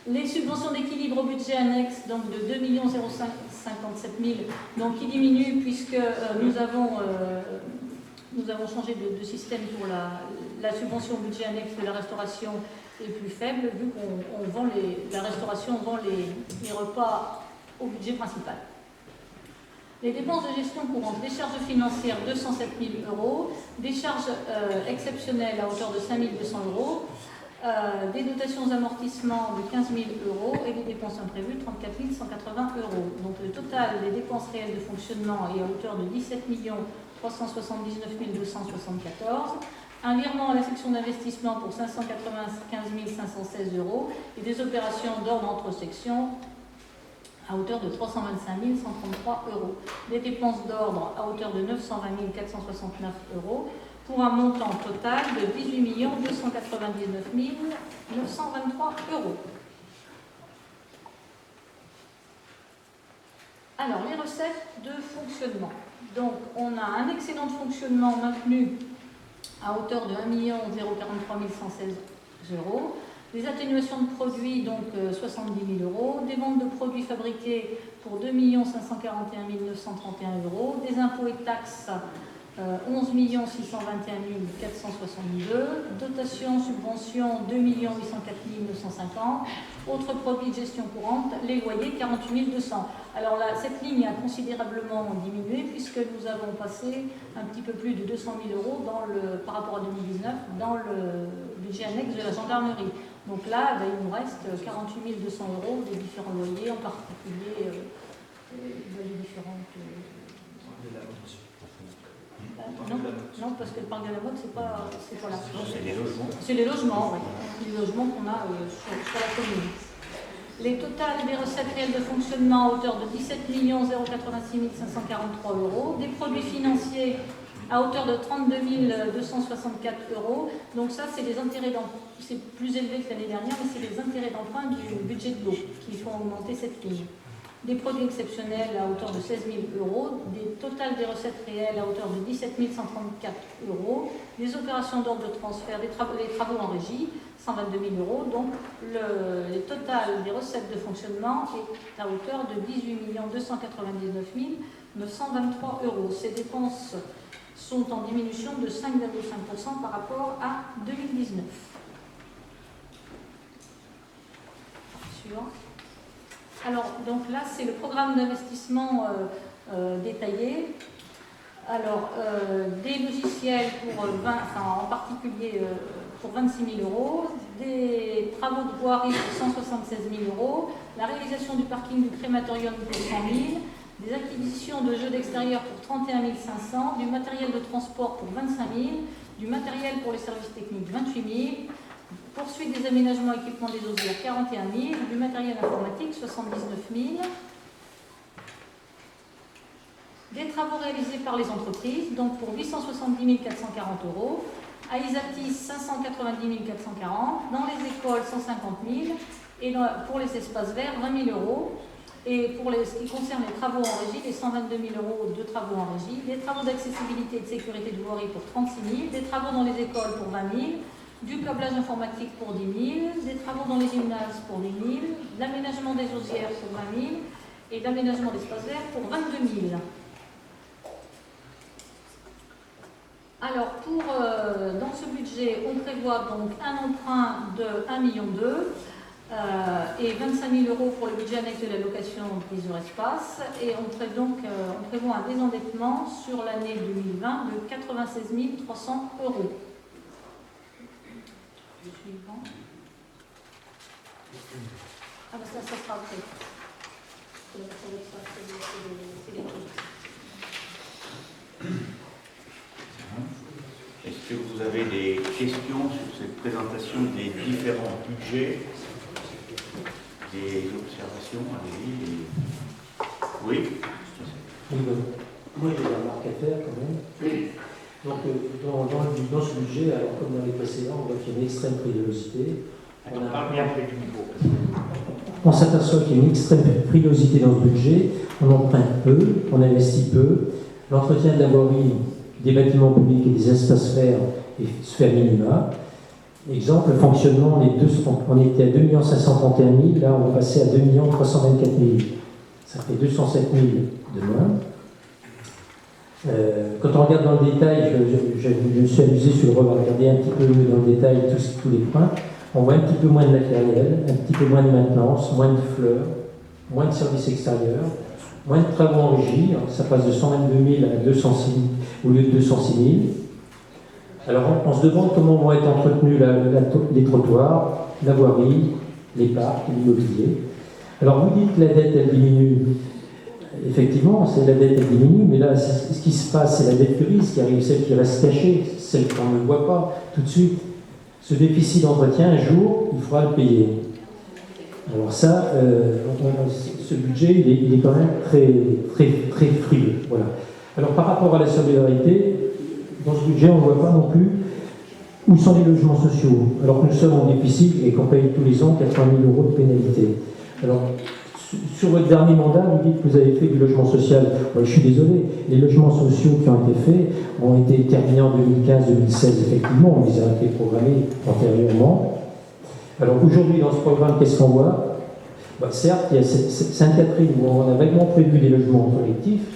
Les subventions d'équilibre au budget annexe, donc de 2 057 000, donc qui diminuent puisque nous avons changé de système pour la subvention au budget annexe de la restauration est plus faible, vu qu'on vend la restauration vend les repas au budget principal. Les dépenses de gestion courante, des charges financières 207 000 euros, des charges exceptionnelles à hauteur de 5 200 euros, des dotations d'amortissement de 15 000 euros et des dépenses imprévues 34 180 euros. Donc le total des dépenses réelles de fonctionnement est à hauteur de 17 379 274. Un virement à la section d'investissement pour 595 516 euros et des opérations d'ordre entre sections à hauteur de 325 133 euros. Des dépenses d'ordre à hauteur de 920 469 euros pour un montant total de 18 299 923 euros. Alors, les recettes de fonctionnement. Donc, on a un excédent de fonctionnement maintenu à hauteur de 1 043 116 euros. Des atténuations de produits, donc 70 000 euros. Des ventes de produits fabriqués pour 2 541 931 euros. Des impôts et taxes, 11 621 462. Dotation, subvention, 2 804 950. Autres produits de gestion courante, les loyers, 48 200. Alors là, cette ligne a considérablement diminué puisque nous avons passé un petit peu plus de 200 000 euros par rapport à 2019 dans le budget annexe de la gendarmerie. Donc là, il nous reste 48 200 euros des différents loyers, en particulier les différentes... Non, parce que le parc de la mode, c'est pas là.
Non, c'est les logements.
C'est les logements, oui. Les logements qu'on a sur la commune. Les totales des recettes réelles de fonctionnement à hauteur de 17 086 543 euros. Des produits financiers à hauteur de 32 264 euros. Donc ça, c'est les intérêts d'emprunt. C'est plus élevé que l'année dernière, mais c'est les intérêts d'emprunt du budget de l'eau qui font augmenter cette ligne. Des produits exceptionnels à hauteur de 16 000 euros, des totales des recettes réelles à hauteur de 17 134 euros, des opérations d'ordre de transfert, des travaux en régie, 122 000 euros. Donc le total des recettes de fonctionnement est à hauteur de 18 299 923 euros. Ces dépenses sont en diminution de 5,5% par rapport à 2019. Suivant. Alors, donc là, c'est le programme d'investissement détaillé. Alors, des logiciels en particulier pour 26 000 euros, des travaux de voirie pour 176 000 euros, la réalisation du parking du crématorium pour 100 000, des acquisitions de jeux d'extérieur pour 31 500, du matériel de transport pour 25 000, du matériel pour les services techniques 28 000, poursuite des aménagements et équipements des osières 41 000, du matériel informatique 79 000, des travaux réalisés par les entreprises, donc pour 870 440 euros, à Isatis 590 440, dans les écoles 150 000, et pour les espaces verts 20 000 euros. Et pour ce qui concerne les travaux en régie, les 122 000 euros de travaux en régie, des travaux d'accessibilité et de sécurité de voirie pour 36 000, des travaux dans les écoles pour 20 000, du câblage informatique pour 10 000, des travaux dans les gymnases pour 10 000, l'aménagement des osières pour 20 000 et l'aménagement d'espaces verts pour 22 000. Alors, dans ce budget, on prévoit donc un emprunt de 1,2 million et 25 000 euros pour le budget annexe de la location prise sur espace. Et on prévoit un désendettement sur l'année 2020 de 96 300 euros. Suivant. Ah ben ça sera après. C'est les trucs.
Est-ce que vous avez des questions sur cette présentation des différents budgets, des observations? Oui.
Moi, j'ai une remarque à faire quand même. Oui. Donc, dans ce budget, alors comme dans les précédents, on voit qu'il y a une extrême frilosité.
Parle bien près du micro.
On s'aperçoit qu'il y a une extrême frilosité dans le budget, on emprunte peu, on investit peu, l'entretien de la voirie, des bâtiments publics et des espaces verts se fait à minima. Exemple, le fonctionnement, on était à 2 531 000, là on va passer à 2 324 000. Ça fait 207 000 de moins. Quand on regarde dans le détail, je me suis amusé sur le revers, regarder un petit peu mieux dans le détail tous les points. On voit un petit peu moins de matériel, un petit peu moins de maintenance, moins de fleurs, moins de services extérieurs, moins de travaux en régie. Ça passe de 122 000 à 206 000 au lieu de 206 000. Alors on se demande comment vont être entretenus les trottoirs, la voirie, les parcs, l'immobilier. Alors vous dites que la dette elle diminue. Effectivement, la dette elle diminue, mais là ce qui se passe, c'est la dette grise qui arrive, celle qui reste cachée, celle qu'on ne voit pas tout de suite. Ce déficit d'entretien, un jour, il faudra le payer. Alors ça, ce budget, il est quand même très frileux. Voilà. Alors par rapport à la solidarité, dans ce budget, on ne voit pas non plus où sont les logements sociaux, alors que nous sommes en déficit et qu'on paye tous les ans 80 000 € de pénalité. Alors, sur votre dernier mandat, vous dites que vous avez fait du logement social. Je suis désolé, les logements sociaux qui ont été faits ont été terminés en 2015-2016, effectivement, on les a été programmés antérieurement. Alors aujourd'hui, dans ce programme, qu'est-ce qu'on voit? Certes, il y a Sainte-Catherine où on a vaguement prévu des logements collectifs,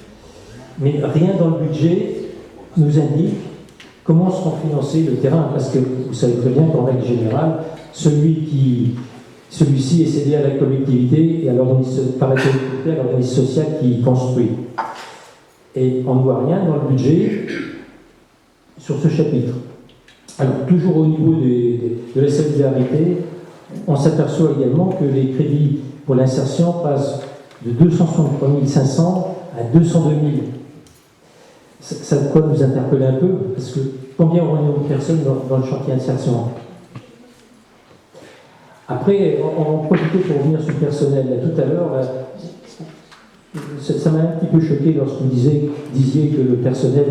mais rien dans le budget nous indique comment seront financés le terrain, parce que vous savez très bien qu'en règle générale, celui-ci est cédé à la collectivité et à l'organisme social qui construit. Et on ne voit rien dans le budget sur ce chapitre. Alors, toujours au niveau de la solidarité, on s'aperçoit également que les crédits pour l'insertion passent de 263 500 à 202 000. Ça de quoi nous interpeller un peu, parce que combien aurons-nous de personnes dans le chantier d'insertion? Après, on va en profiter pour revenir sur le personnel. Là, tout à l'heure, ça m'a un petit peu choqué lorsque vous disiez que le personnel,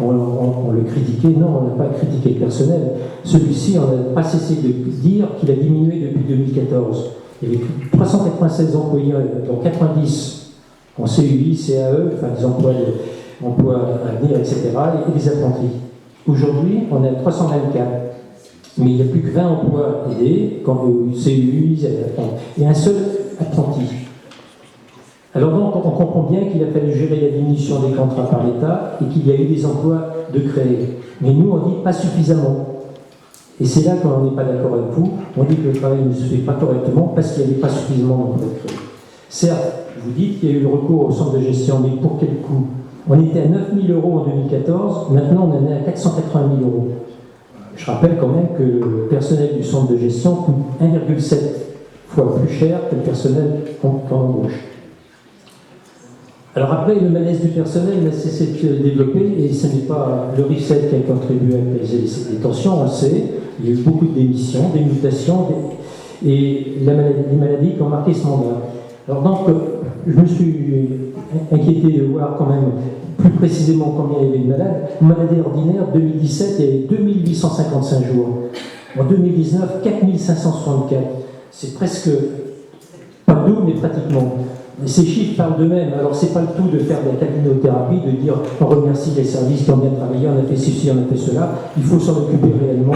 on le critiquait. Non, on n'a pas critiqué le personnel. Celui-ci, on n'a pas cessé de dire qu'il a diminué depuis 2014. Il y avait 396 employés, dont 90 en CUI, CAE, enfin des emplois à venir, etc., et des apprentis. Aujourd'hui, on est à 324. Mais il n'y a plus que 20 emplois aidés, comme le CUI, et un seul apprenti. Alors donc, on comprend bien qu'il a fallu gérer la diminution des contrats par l'État et qu'il y a eu des emplois de créer. Mais nous, on dit pas suffisamment. Et c'est là qu'on n'est pas d'accord avec vous. On dit que le travail ne se fait pas correctement parce qu'il n'y avait pas suffisamment d'emplois de créer. Certes, vous dites qu'il y a eu le recours au centre de gestion, mais pour quel coût? On était à 9 000 € en 2014, maintenant on en est à 480 000 €. Je rappelle quand même que le personnel du centre de gestion coûte 1,7 fois plus cher que le personnel qu'on embauche. Alors après, le malaise du personnel n'a cessé de se développer et ce n'est pas le RICET qui a contribué à apaiser les tensions, on le sait. Il y a eu beaucoup de démissions, des mutations et les maladies qui ont marqué ce mandat. Alors donc, je me suis inquiété de voir quand même plus précisément combien il y avait de malades. Une maladie ordinaire, 2017, il y avait 2855 jours. En 2019, 4564. C'est presque pas double, mais pratiquement. Mais ces chiffres parlent d'eux-mêmes. Alors, c'est pas le tout de faire de la capinothérapie, de dire on remercie les services qui ont bien travaillé, on a fait ceci, on a fait cela. Il faut s'en occuper réellement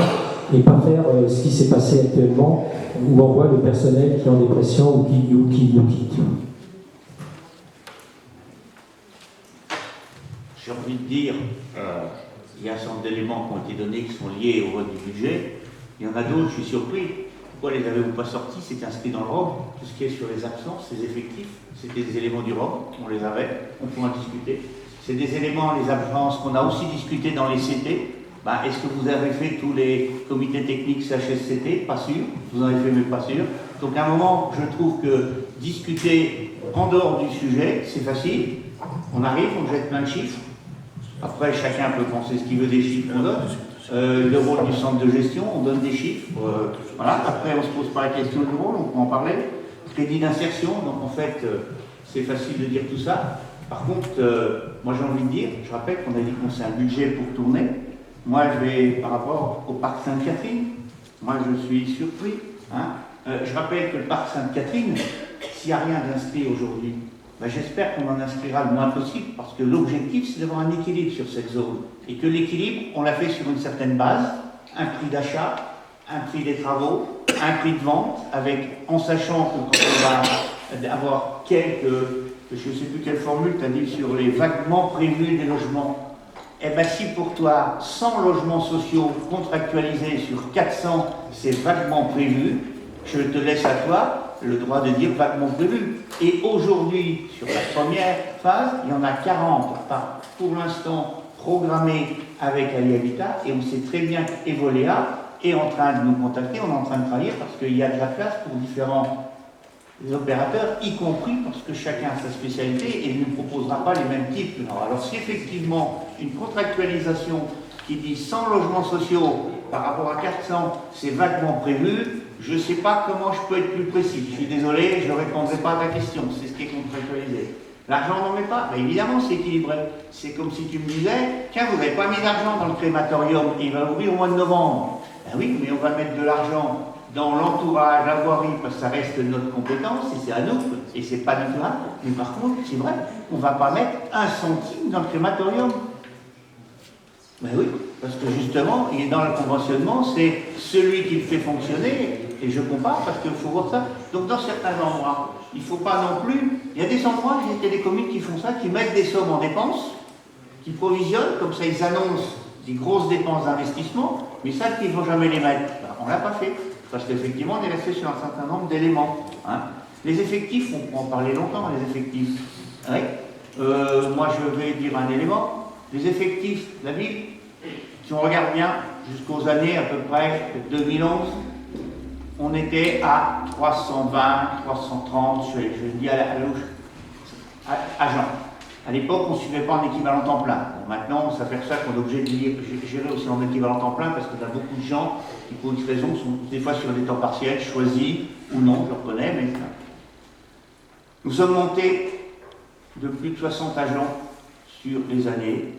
et pas faire ce qui s'est passé actuellement, où on voit le personnel qui est en dépression ou qui nous quitte.
J'ai envie de dire, il y a un certain nombre d'éléments qui ont été donnés qui sont liés au vote du budget. Il y en a d'autres, je suis surpris. Pourquoi les avez-vous pas sortis? C'est inscrit dans le ROM. Tout ce qui est sur les absences, les effectifs, c'était des éléments du ROM. On les avait, on pouvait en discuter. C'est des éléments, les absences, qu'on a aussi discuté dans les CT. Est-ce que vous avez fait tous les comités techniques CHSCT? Pas sûr. Vous en avez fait, mais pas sûr. Donc à un moment, je trouve que discuter en dehors du sujet, c'est facile. On arrive, on jette plein de chiffres. Après, chacun peut penser ce qu'il veut des chiffres qu'on donne. Le rôle du centre de gestion, on donne des chiffres. Voilà. Après, on ne se pose pas la question du rôle, on peut en parler. Crédit d'insertion, donc en fait, c'est facile de dire tout ça. Par contre, moi j'ai envie de dire, je rappelle qu'on a dit qu'on c'est un budget pour tourner. Moi, je vais par rapport au parc Sainte-Catherine. moi je suis surpris. Hein. Je rappelle que le parc Sainte-Catherine, s'il n'y a rien d'inscrit aujourd'hui, ben j'espère qu'on en inscrira le moins possible, parce que l'objectif c'est d'avoir un équilibre sur cette zone. Et que l'équilibre, on l'a fait sur une certaine base, un prix d'achat, un prix des travaux, un prix de vente, en sachant que quand on va avoir quelques, je ne sais plus quelle formule tu as dit, sur les vaguement prévus des logements, eh bien si pour toi, 100 logements sociaux contractualisés sur 400, c'est vaguement prévu, je te laisse à toi le droit de dire vaguement prévu. Et aujourd'hui, sur la première phase, il y en a 40 pour l'instant programmés avec Ali Habitat, et on sait très bien qu'Evolea est en train de nous contacter, on est en train de travailler parce qu'il y a de la place pour différents opérateurs, y compris parce que chacun a sa spécialité et ne proposera pas les mêmes types. Alors si effectivement une contractualisation qui dit 100 logements sociaux par rapport à 400, c'est vaguement prévu, je ne sais pas comment je peux être plus précis. Je suis désolé, je ne répondrai pas à ta question, c'est ce qui est contractualisé. L'argent n'en met pas, mais évidemment c'est équilibré. C'est comme si tu me disais, tiens, vous n'avez pas mis d'argent dans le crématorium, et il va ouvrir au mois de novembre. Ben oui, mais on va mettre de l'argent dans l'entourage, la voirie, parce que ça reste notre compétence, et c'est à nous, et c'est pas du tout grave. Mais par contre, c'est vrai, on ne va pas mettre un centime dans le crématorium. Ben oui, parce que justement, il est dans le conventionnement, c'est celui qui le fait fonctionner, et je compare parce qu'il faut voir ça. Donc dans certains endroits, il ne faut pas non plus. Il y a des endroits, il y a des communes qui font ça, qui mettent des sommes en dépenses, qui provisionnent, comme ça ils annoncent des grosses dépenses d'investissement, mais ça, qu'ils ne vont jamais les mettre. Ben, on ne l'a pas fait, parce qu'effectivement, on est resté sur un certain nombre d'éléments. Hein. Les effectifs, on peut en parler longtemps, les effectifs. Ouais. Moi, je vais dire un élément. Les effectifs de la ville, si on regarde bien, jusqu'aux années à peu près 2011, on était à 320, 330, je dis à la louche, agents. À l'époque, on ne suivait pas en équivalent temps plein. Bon, maintenant, on s'aperçoit qu'on est obligé de gérer aussi en équivalent temps plein parce que y a beaucoup de gens qui, pour une raison, sont des fois sur des temps partiels, choisis ou non, je le reconnais, mais nous sommes montés de plus de 60 agents sur les années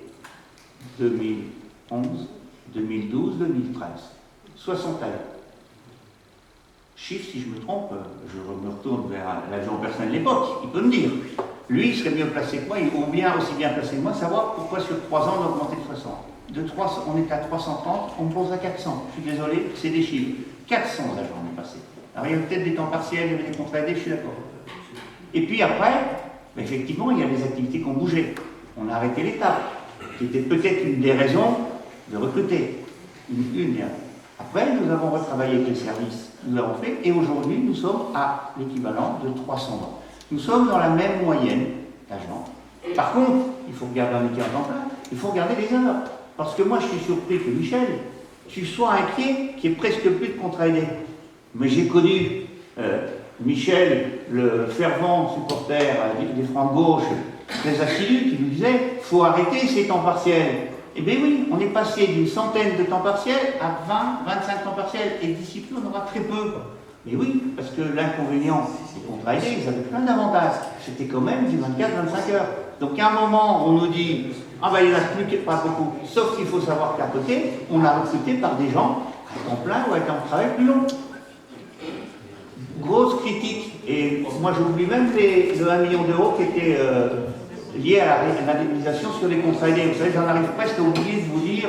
2011, 2012, 2013. 60 agents. Chiffre, si je me trompe, je me retourne vers l'agent personnel de l'époque, il peut me dire. Lui, il serait mieux placé que moi, ou bien aussi bien placé que moi, savoir pourquoi sur 3 ans on a augmenté de 60. De 300, on est à 330, on pose à 400. Je suis désolé, c'est des chiffres. 400 agents on est passé. Alors il y a peut-être des temps partiels, il y avait des contrats aidés, je suis d'accord. Et puis après, effectivement, il y a des activités qui ont bougé. On a arrêté l'étape, qui était peut-être une des raisons de recruter. Après, nous avons retravaillé avec les services, nous l'avons fait, et aujourd'hui, nous sommes à l'équivalent de 300 ans. Nous sommes dans la même moyenne d'agents. Par contre, il faut regarder un équilibre en plein, il faut regarder les heures. Parce que moi, je suis surpris que Michel, tu sois inquiet qu'il n'y ait presque plus de contrats aidés. Mais j'ai connu Michel, le fervent supporter des Francs de gauche, très assidu, qui nous disait « faut arrêter ces temps partiels ». Eh bien oui, on est passé d'une centaine de temps partiels à 20, 25 temps partiels, et d'ici peu, on aura très peu. Mais oui, parce que l'inconvénient des contrats aidés, ils avaient plein d'avantages. C'était quand même du 24-25 heures. Donc à un moment, on nous dit « ah ben il n'y en a plus pas beaucoup ». Sauf qu'il faut savoir qu'à côté, on a recruté par des gens à temps plein ou avec un travail plus long. Grosse critique. Et moi j'oublie même le 1 million d'euros qui était lié à l'indemnisation sur les contrats aidés. Vous savez, j'en arrive presque à oublier de vous dire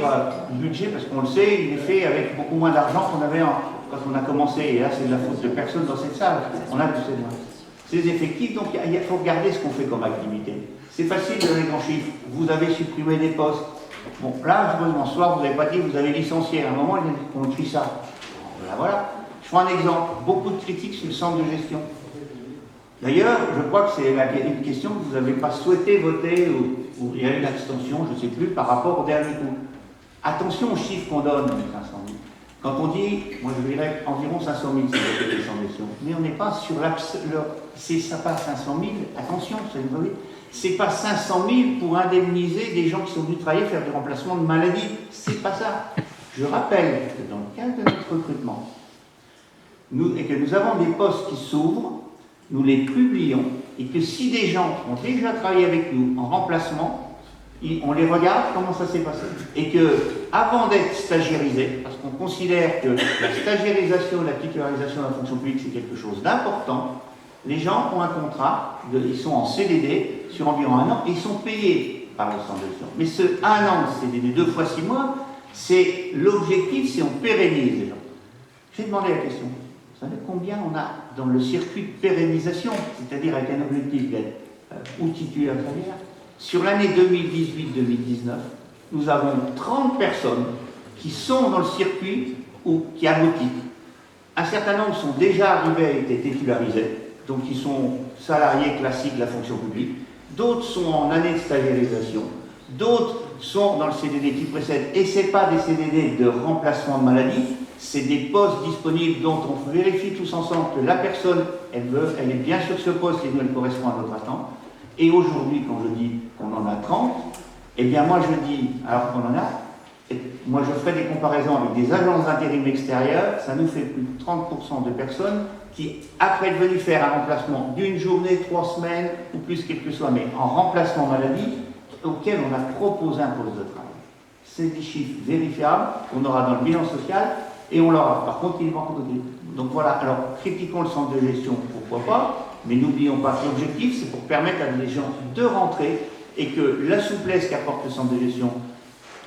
le budget, parce qu'on le sait, il est fait avec beaucoup moins d'argent qu'on avait quand on a commencé. Et là, c'est de la faute de personne dans cette salle. On a tous ces effectifs, donc il faut regarder ce qu'on fait comme activité. C'est facile de donner grands chiffres. Vous avez supprimé des postes. Bon, là, heureusement, ce soir, vous n'avez pas dit que vous avez licencié. À un moment, on écrit ça. Bon, voilà. Je prends un exemple. Beaucoup de critiques sur le centre de gestion. D'ailleurs, je crois que c'est une question que vous n'avez pas souhaité voter, ou il y a eu l'abstention, je ne sais plus, par rapport au dernier coup. Attention aux chiffres qu'on donne, 500 000. Quand on dit, moi je dirais environ 500 000, c'est le centre de gestion. Mais on n'est pas sur c'est pas 500 000, attention, c'est pas 500 000 pour indemniser des gens qui sont venus travailler, faire du remplacement de maladie. C'est pas ça. Je rappelle que dans le cadre de notre recrutement, et que nous avons des postes qui s'ouvrent, nous les publions, et que si des gens ont déjà travaillé avec nous en remplacement, on les regarde comment ça s'est passé. Et que, avant d'être stagiairisé, parce qu'on considère que la stagiairisation, la titularisation de la fonction publique, c'est quelque chose d'important, les gens ont un contrat, ils sont en CDD sur environ 1 an, et ils sont payés par le centre de gestion. Mais ce 1 an de CDD, 2 fois 6 mois, c'est l'objectif, c'est on pérennise les gens. J'ai demandé la question, vous savez combien on a dans le circuit de pérennisation, c'est-à-dire avec un objectif d'être ou titulaire carrière. Sur l'année 2018-2019, nous avons 30 personnes qui sont dans le circuit ou qui aboutissent. Un certain nombre sont déjà arrivés à être titularisés, donc ils sont salariés classiques de la fonction publique. D'autres sont en année de stagiairisation. D'autres sont dans le CDD qui précède. Et ce n'est pas des CDD de remplacement de maladie, c'est des postes disponibles dont on vérifie tous ensemble que la personne, elle est bien sur ce poste et nous, elle correspond à notre attente. Et aujourd'hui, quand je dis qu'on en a 30, eh bien moi je dis, alors qu'on en a, moi je ferai des comparaisons avec des agences d'intérim extérieures, ça nous fait plus de 30% de personnes qui, après être venues faire un remplacement d'une journée, 3 semaines, ou plus quel que soit, mais en remplacement maladie, auquel on a proposé un poste de travail. C'est des chiffres vérifiables qu'on aura dans le bilan social et on l'aura. Par contre, il va encore donner. Donc voilà, alors critiquons le centre de gestion, pourquoi pas, mais n'oublions pas que l'objectif, c'est pour permettre à des gens de rentrer et que la souplesse qu'apporte le centre de gestion,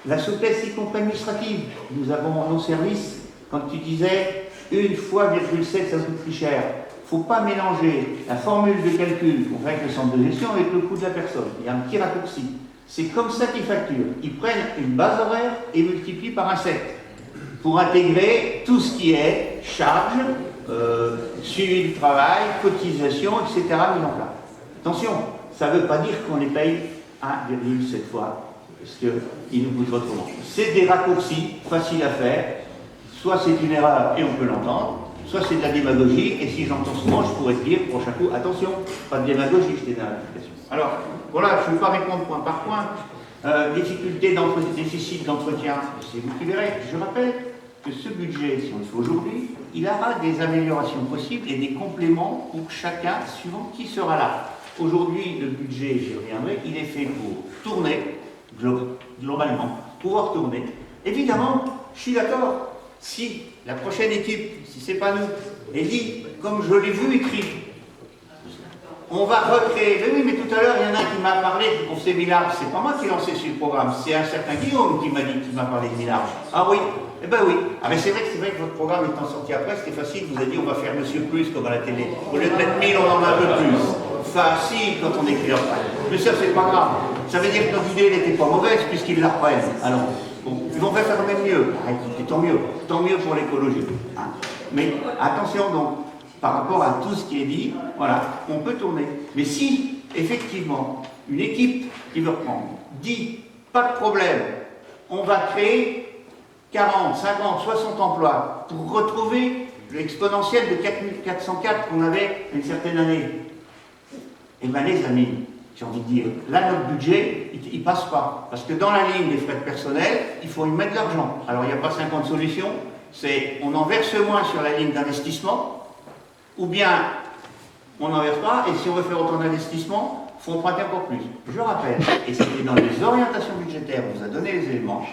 la souplesse y compris administrative, nous avons nos services, quand tu disais 1 fois 1,7, ça coûte plus cher. Il ne faut pas mélanger la formule de calcul qu'on fait avec le centre de gestion avec le coût de la personne. Il y a un petit raccourci. C'est comme ça qu'ils facturent. Ils prennent une base horaire et multiplient par un 7 pour intégrer tout ce qui est charge, suivi du travail, cotisation, etc. mis en place. Attention, ça ne veut pas dire qu'on les paye 1,7 fois, parce qu'ils nous coûtent autrement. C'est des raccourcis faciles à faire. Soit c'est une erreur et on peut l'entendre, soit c'est de la démagogie, et si j'entends souvent, je pourrais te dire, prochain coup, attention, pas de démagogie, c'était dans l'application. Alors, voilà, je ne vais pas répondre point par point. Difficulté déficit d'entretien, c'est vous qui verrez. Je rappelle que ce budget, si on le fait aujourd'hui, il aura des améliorations possibles et des compléments pour chacun, suivant qui sera là. Aujourd'hui, le budget, j'y reviendrai, il est fait pour tourner, globalement, pouvoir tourner. Évidemment, je suis d'accord, si la prochaine équipe, si ce n'est pas nous, est dit, comme je l'ai vu écrit, on va recréer. Mais oui, mais tout à l'heure, il y en a un qui m'a parlé du conseil Millard. C'est pas moi qui ai lancé sur le programme, c'est un certain Guillaume qui m'a parlé de Millard. Ah oui, eh ben oui. Ah mais c'est vrai que votre programme étant sorti après, c'était facile, vous avez dit on va faire Monsieur Plus comme à la télé. Au lieu de mettre 1000, on en a un peu plus. Facile quand on écrit après. Mais ça, c'est pas grave. Ça veut dire que notre idée n'était pas mauvaise puisqu'ils la reprennent. Alors, bon, ils vont faire même mieux. Ah, écoutez, tant mieux pour l'écologie. Hein. Mais attention donc. Par rapport à tout ce qui est dit, voilà, on peut tourner. Mais si, effectivement, une équipe qui veut reprendre dit, pas de problème, on va créer 40, 50, 60 emplois pour retrouver l'exponentiel de 4404 qu'on avait une certaine année. Eh bien, les amis, j'ai envie de dire, là, notre budget, il ne passe pas. Parce que dans la ligne des frais de personnel, il faut y mettre de l'argent. Alors, il n'y a pas 50 solutions, c'est on en verse moins sur la ligne d'investissement, ou bien on n'en verse pas, et si on veut faire autant d'investissement, il faut emprunter encore plus. Je rappelle, et c'était dans les orientations budgétaires, on vous a donné les éléments,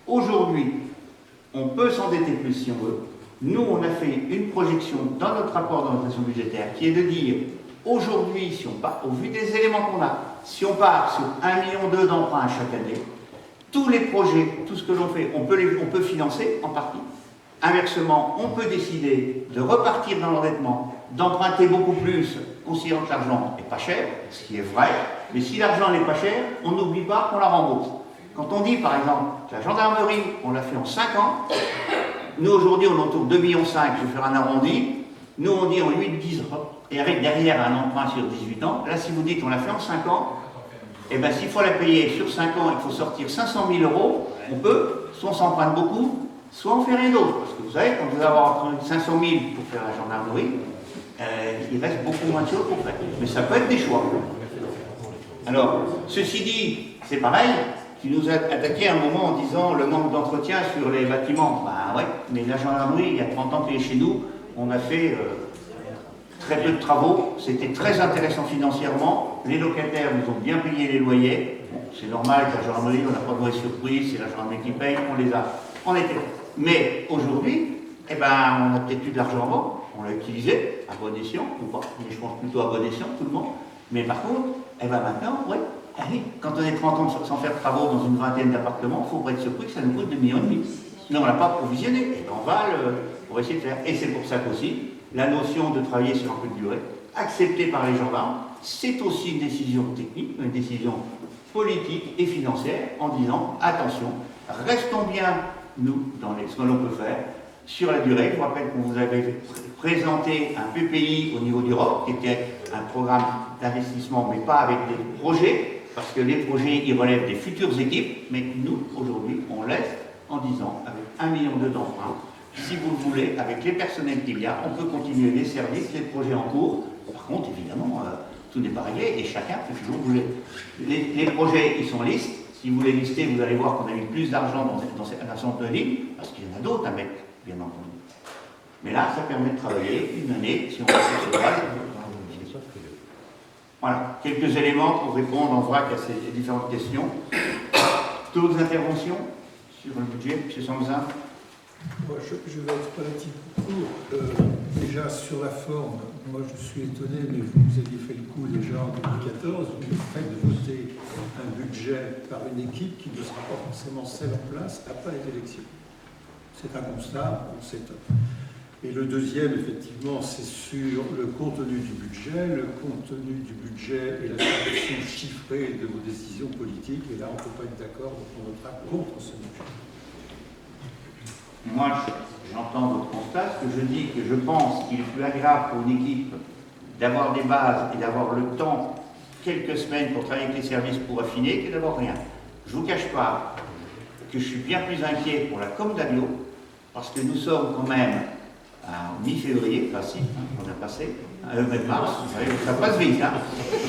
aujourd'hui, on peut s'endetter plus si on veut. Nous, on a fait une projection dans notre rapport d'orientation budgétaire qui est de dire, aujourd'hui, si on part, au vu des éléments qu'on a, si on part sur 1,2 million d'emprunts chaque année, tous les projets, tout ce que l'on fait, on peut financer en partie. Inversement, on peut décider de repartir dans l'endettement, d'emprunter beaucoup plus, considérant que l'argent n'est pas cher, ce qui est vrai, mais si l'argent n'est pas cher, on n'oublie pas qu'on la rembourse. Quand on dit, par exemple, que la gendarmerie, on l'a fait en 5 ans, nous aujourd'hui on entoure 2,5 millions, je vais faire un arrondi, nous on dit en 8-10 ans, et avec derrière un emprunt sur 18 ans, là si vous dites on l'a fait en 5 ans, et bien s'il faut la payer sur 5 ans, il faut sortir 500 000 €, on peut, soit on s'emprunte beaucoup, soit on ne fait rien d'autre, parce que vous savez, quand vous allez avoir 500 000 pour faire la gendarmerie, il reste beaucoup moins de choses pour faire. Mais ça peut être des choix. Alors, ceci dit, c'est pareil, tu nous as attaqué à un moment en disant le manque d'entretien sur les bâtiments. Ben ouais, mais la gendarmerie, il y a 30 ans qu'elle est chez nous, on a fait très peu de travaux, c'était très intéressant financièrement, les locataires nous ont bien payé les loyers, bon, c'est normal que la gendarmerie, on n'a pas de mauvaise surprise, c'est la gendarmerie qui paye, on les a en été. Mais aujourd'hui, eh ben, on a peut-être eu de l'argent avant, on l'a utilisé, à bon escient, ou pas, mais je pense plutôt à bon escient, tout le monde. Mais par contre, eh ben maintenant, ouais, allez, quand on est 30 ans sans faire de travaux dans une vingtaine d'appartements, il ne faut pas être surpris que ça nous coûte 2,5 millions. Mais on ne l'a pas provisionné, et on va essayer de faire. Et c'est pour ça qu'aussi, la notion de travailler sur un peu de durée, acceptée par les gendarmes, c'est aussi une décision technique, une décision politique et financière, en disant, attention, restons bien, nous, dans ce que l'on peut faire, sur la durée. Je vous rappelle qu'on vous avait présenté un PPI au niveau du ROC, qui était un programme d'investissement, mais pas avec des projets, parce que les projets, ils relèvent des futures équipes, mais nous, aujourd'hui, on laisse en disant, avec 1 million d'emprunts, si vous le voulez, avec les personnels qu'il y a, on peut continuer les services, les projets en cours. Par contre, évidemment, tout n'est pas réglé et chacun peut toujours bouger. Les projets, ils sont listes. Si vous les listez, vous allez voir qu'on a mis plus d'argent dans un centre de ligne, parce qu'il y en a d'autres à mettre, bien entendu. Mais là, ça permet de travailler une année, si on fait ce base. Voilà, quelques éléments pour répondre en vrac à ces différentes questions. D'autres interventions sur le budget, M. Sanzin?
Je vais être relativement court. Déjà, sur la forme, moi je suis étonné, mais vous aviez fait le coup déjà en 2014, le fait de voter un budget par une équipe qui ne sera pas forcément celle en place après les élections. C'est un constat, on s'étonne. Et le deuxième, effectivement, c'est sur le contenu du budget. Le contenu du budget et la traduction chiffrée de vos décisions politiques. Et là, on ne peut pas être d'accord, donc on votera contre ce budget.
Moi, j'entends votre constat. Ce que je dis, que je pense qu'il est plus agréable pour une équipe d'avoir des bases et d'avoir le temps, quelques semaines pour travailler avec les services pour affiner, que d'avoir rien. Je ne vous cache pas que je suis bien plus inquiet pour la com d'Aglo, parce que nous sommes quand même en mi-février, enfin si, on a passé, même mars, ça passe vite. Hein.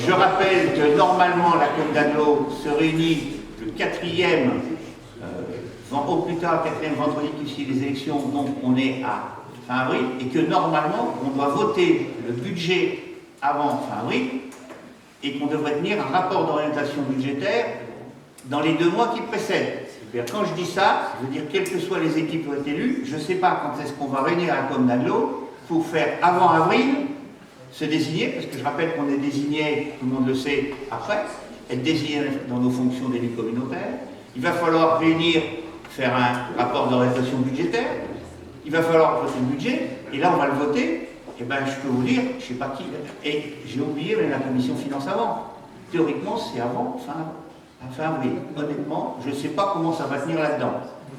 Je rappelle que normalement la com d'Aglo se réunit le 4e, au plus tard, 4e vendredi qui suit les élections, donc on est à fin avril, et que normalement on doit voter le budget avant fin avril, et qu'on devrait tenir un rapport d'orientation budgétaire dans les 2 mois qui précèdent. Quand je dis ça, je veux dire, quelles que soient les équipes qui ont été élues, je ne sais pas quand est-ce qu'on va réunir à la com d'Aglo pour faire avant avril se désigner, parce que je rappelle qu'on est désigné, tout le monde le sait, après, être désigné dans nos fonctions d'élus communautaires. Il va falloir réunir, faire un rapport d'orientation budgétaire, il va falloir voter le budget, et là on va le voter, et bien je peux vous dire, je ne sais pas qui, et j'ai oublié même la commission finance avant. Théoriquement, c'est avant fin avril. Honnêtement, je ne sais pas comment ça va tenir là-dedans.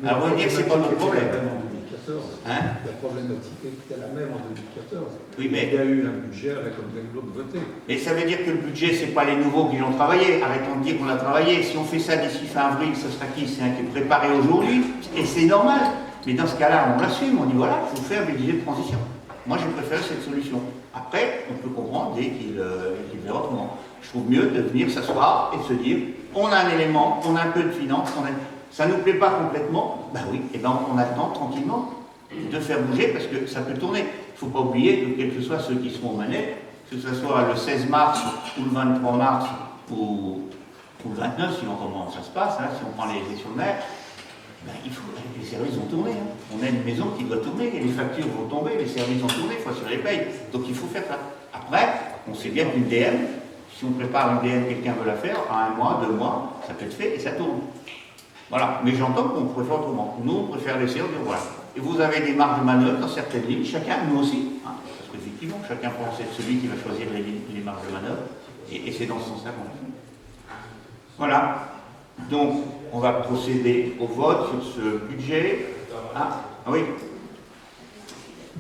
Alors, on va dire que ce n'est pas notre problème. Hein?
La problématique était la même en 2014.
Oui, mais...
Il y a eu un budget avec comme d'Aglo de voter.
Et ça veut dire que le budget, ce n'est pas les nouveaux qui l'ont travaillé. Arrêtons de dire qu'on l'a travaillé. Si on fait ça d'ici fin avril, ce sera qui? C'est un qui est préparé aujourd'hui. Et c'est normal. Mais dans ce cas-là, on l'assume. On dit voilà, il faut faire un budget de transition. Moi, j'ai préféré cette solution. Après, on peut comprendre dès qu'il verra autrement. Je trouve mieux de venir s'asseoir et de se dire on a un élément, on a un peu de finance, ça ne nous plaît pas complètement, ben oui, et ben on attend tranquillement de faire bouger parce que ça peut tourner. Il ne faut pas oublier que quels que soient ceux qui seront aux manettes, que ce soit le 16 mars ou le 23 mars ou le 29, suivant comment ça se passe, hein, si on prend les élections de maire, ben, les services vont tourner. Hein. On a une maison qui doit tourner, et les factures vont tomber, les services vont tourner, il faut assurer les payes. Donc il faut faire ça. Après, on sait bien qu'une DM, si on prépare une DM, quelqu'un veut la faire, à 1 mois, 2 mois, ça peut être fait et ça tourne. Voilà, mais j'entends qu'on préfère autrement. Nous, on préfère laisser, on dit voilà. Et vous avez des marges de manœuvre dans certaines lignes, chacun, nous aussi, hein, parce qu'effectivement, chacun pense être celui qui va choisir les marges de manœuvre, et c'est dans ce sens-là qu'on fait. Voilà, donc on va procéder au vote sur ce budget. Ah oui.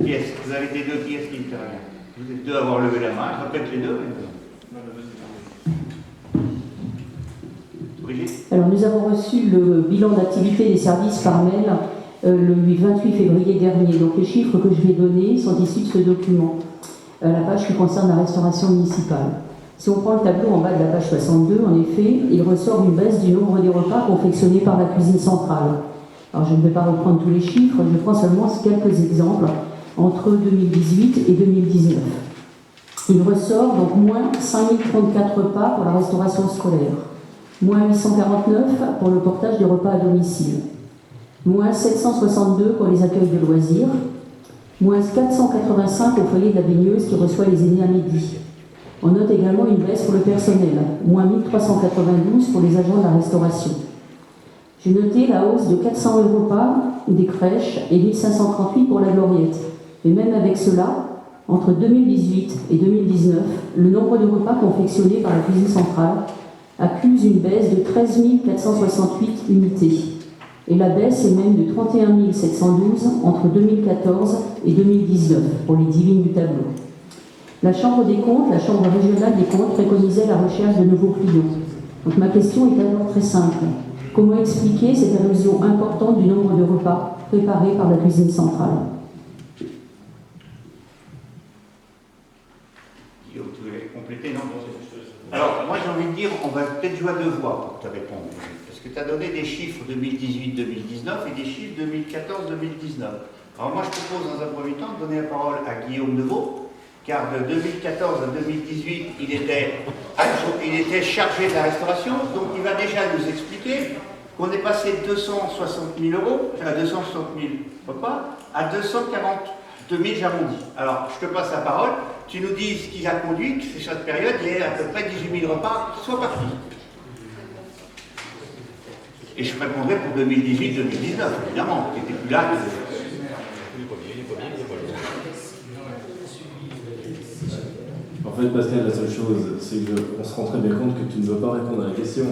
Qui est-ce? Vous avez été 2, qui est-ce qui intervient? Vous êtes 2 à avoir levé la main, je répète les 2.
Alors, nous avons reçu le bilan d'activité des services par mail le 28 février dernier. Donc, les chiffres que je vais donner sont issus de ce document, la page qui concerne la restauration municipale. Si on prend le tableau en bas de la page 62, en effet, il ressort une baisse du nombre des repas confectionnés par la cuisine centrale. Alors, je ne vais pas reprendre tous les chiffres, je prends seulement quelques exemples entre 2018 et 2019. Il ressort donc moins 5034 repas pour la restauration scolaire, moins 849 pour le portage des repas à domicile, moins 762 pour les accueils de loisirs, moins 485 au foyer de la baigneuse qui reçoit les aînés à midi. On note également une baisse pour le personnel, moins 1392 pour les agents de la restauration. J'ai noté la hausse de 400 € repas des crèches et 1538 pour la gloriette. Et même avec cela, entre 2018 et 2019, le nombre de repas confectionnés par la cuisine centrale accuse une baisse de 13 468 unités. Et la baisse est même de 31 712 entre 2014 et 2019 pour les divines du tableau. La Chambre des comptes, la Chambre régionale des comptes préconisait la recherche de nouveaux clients. Donc ma question est alors très simple. Comment expliquer cette érosion importante du nombre de repas préparés par la cuisine centrale?
Guillaume, tu voulais compléter, non? Alors, moi j'ai envie de dire, on va peut-être jouer à deux voix pour te répondre. Parce que tu as donné des chiffres 2018-2019 et des chiffres 2014-2019. Alors moi je propose dans un premier temps de donner la parole à Guillaume Deveau, car de 2014 à 2018, il était chargé de la restauration, donc il va déjà nous expliquer qu'on est passé de 260 000 euros, à 260 000 repas, à 242 000 j'arrondis. Alors, je te passe la parole, tu nous dis ce qui a conduit, que sur cette période, il y a à peu près 18 000 repas qui soient partis. Et je répondrai pour 2018-2019, évidemment, tu n'étais plus là.
En fait, Pascal, la seule chose, c'est qu'on se rend très bien compte que tu ne veux pas répondre à la question.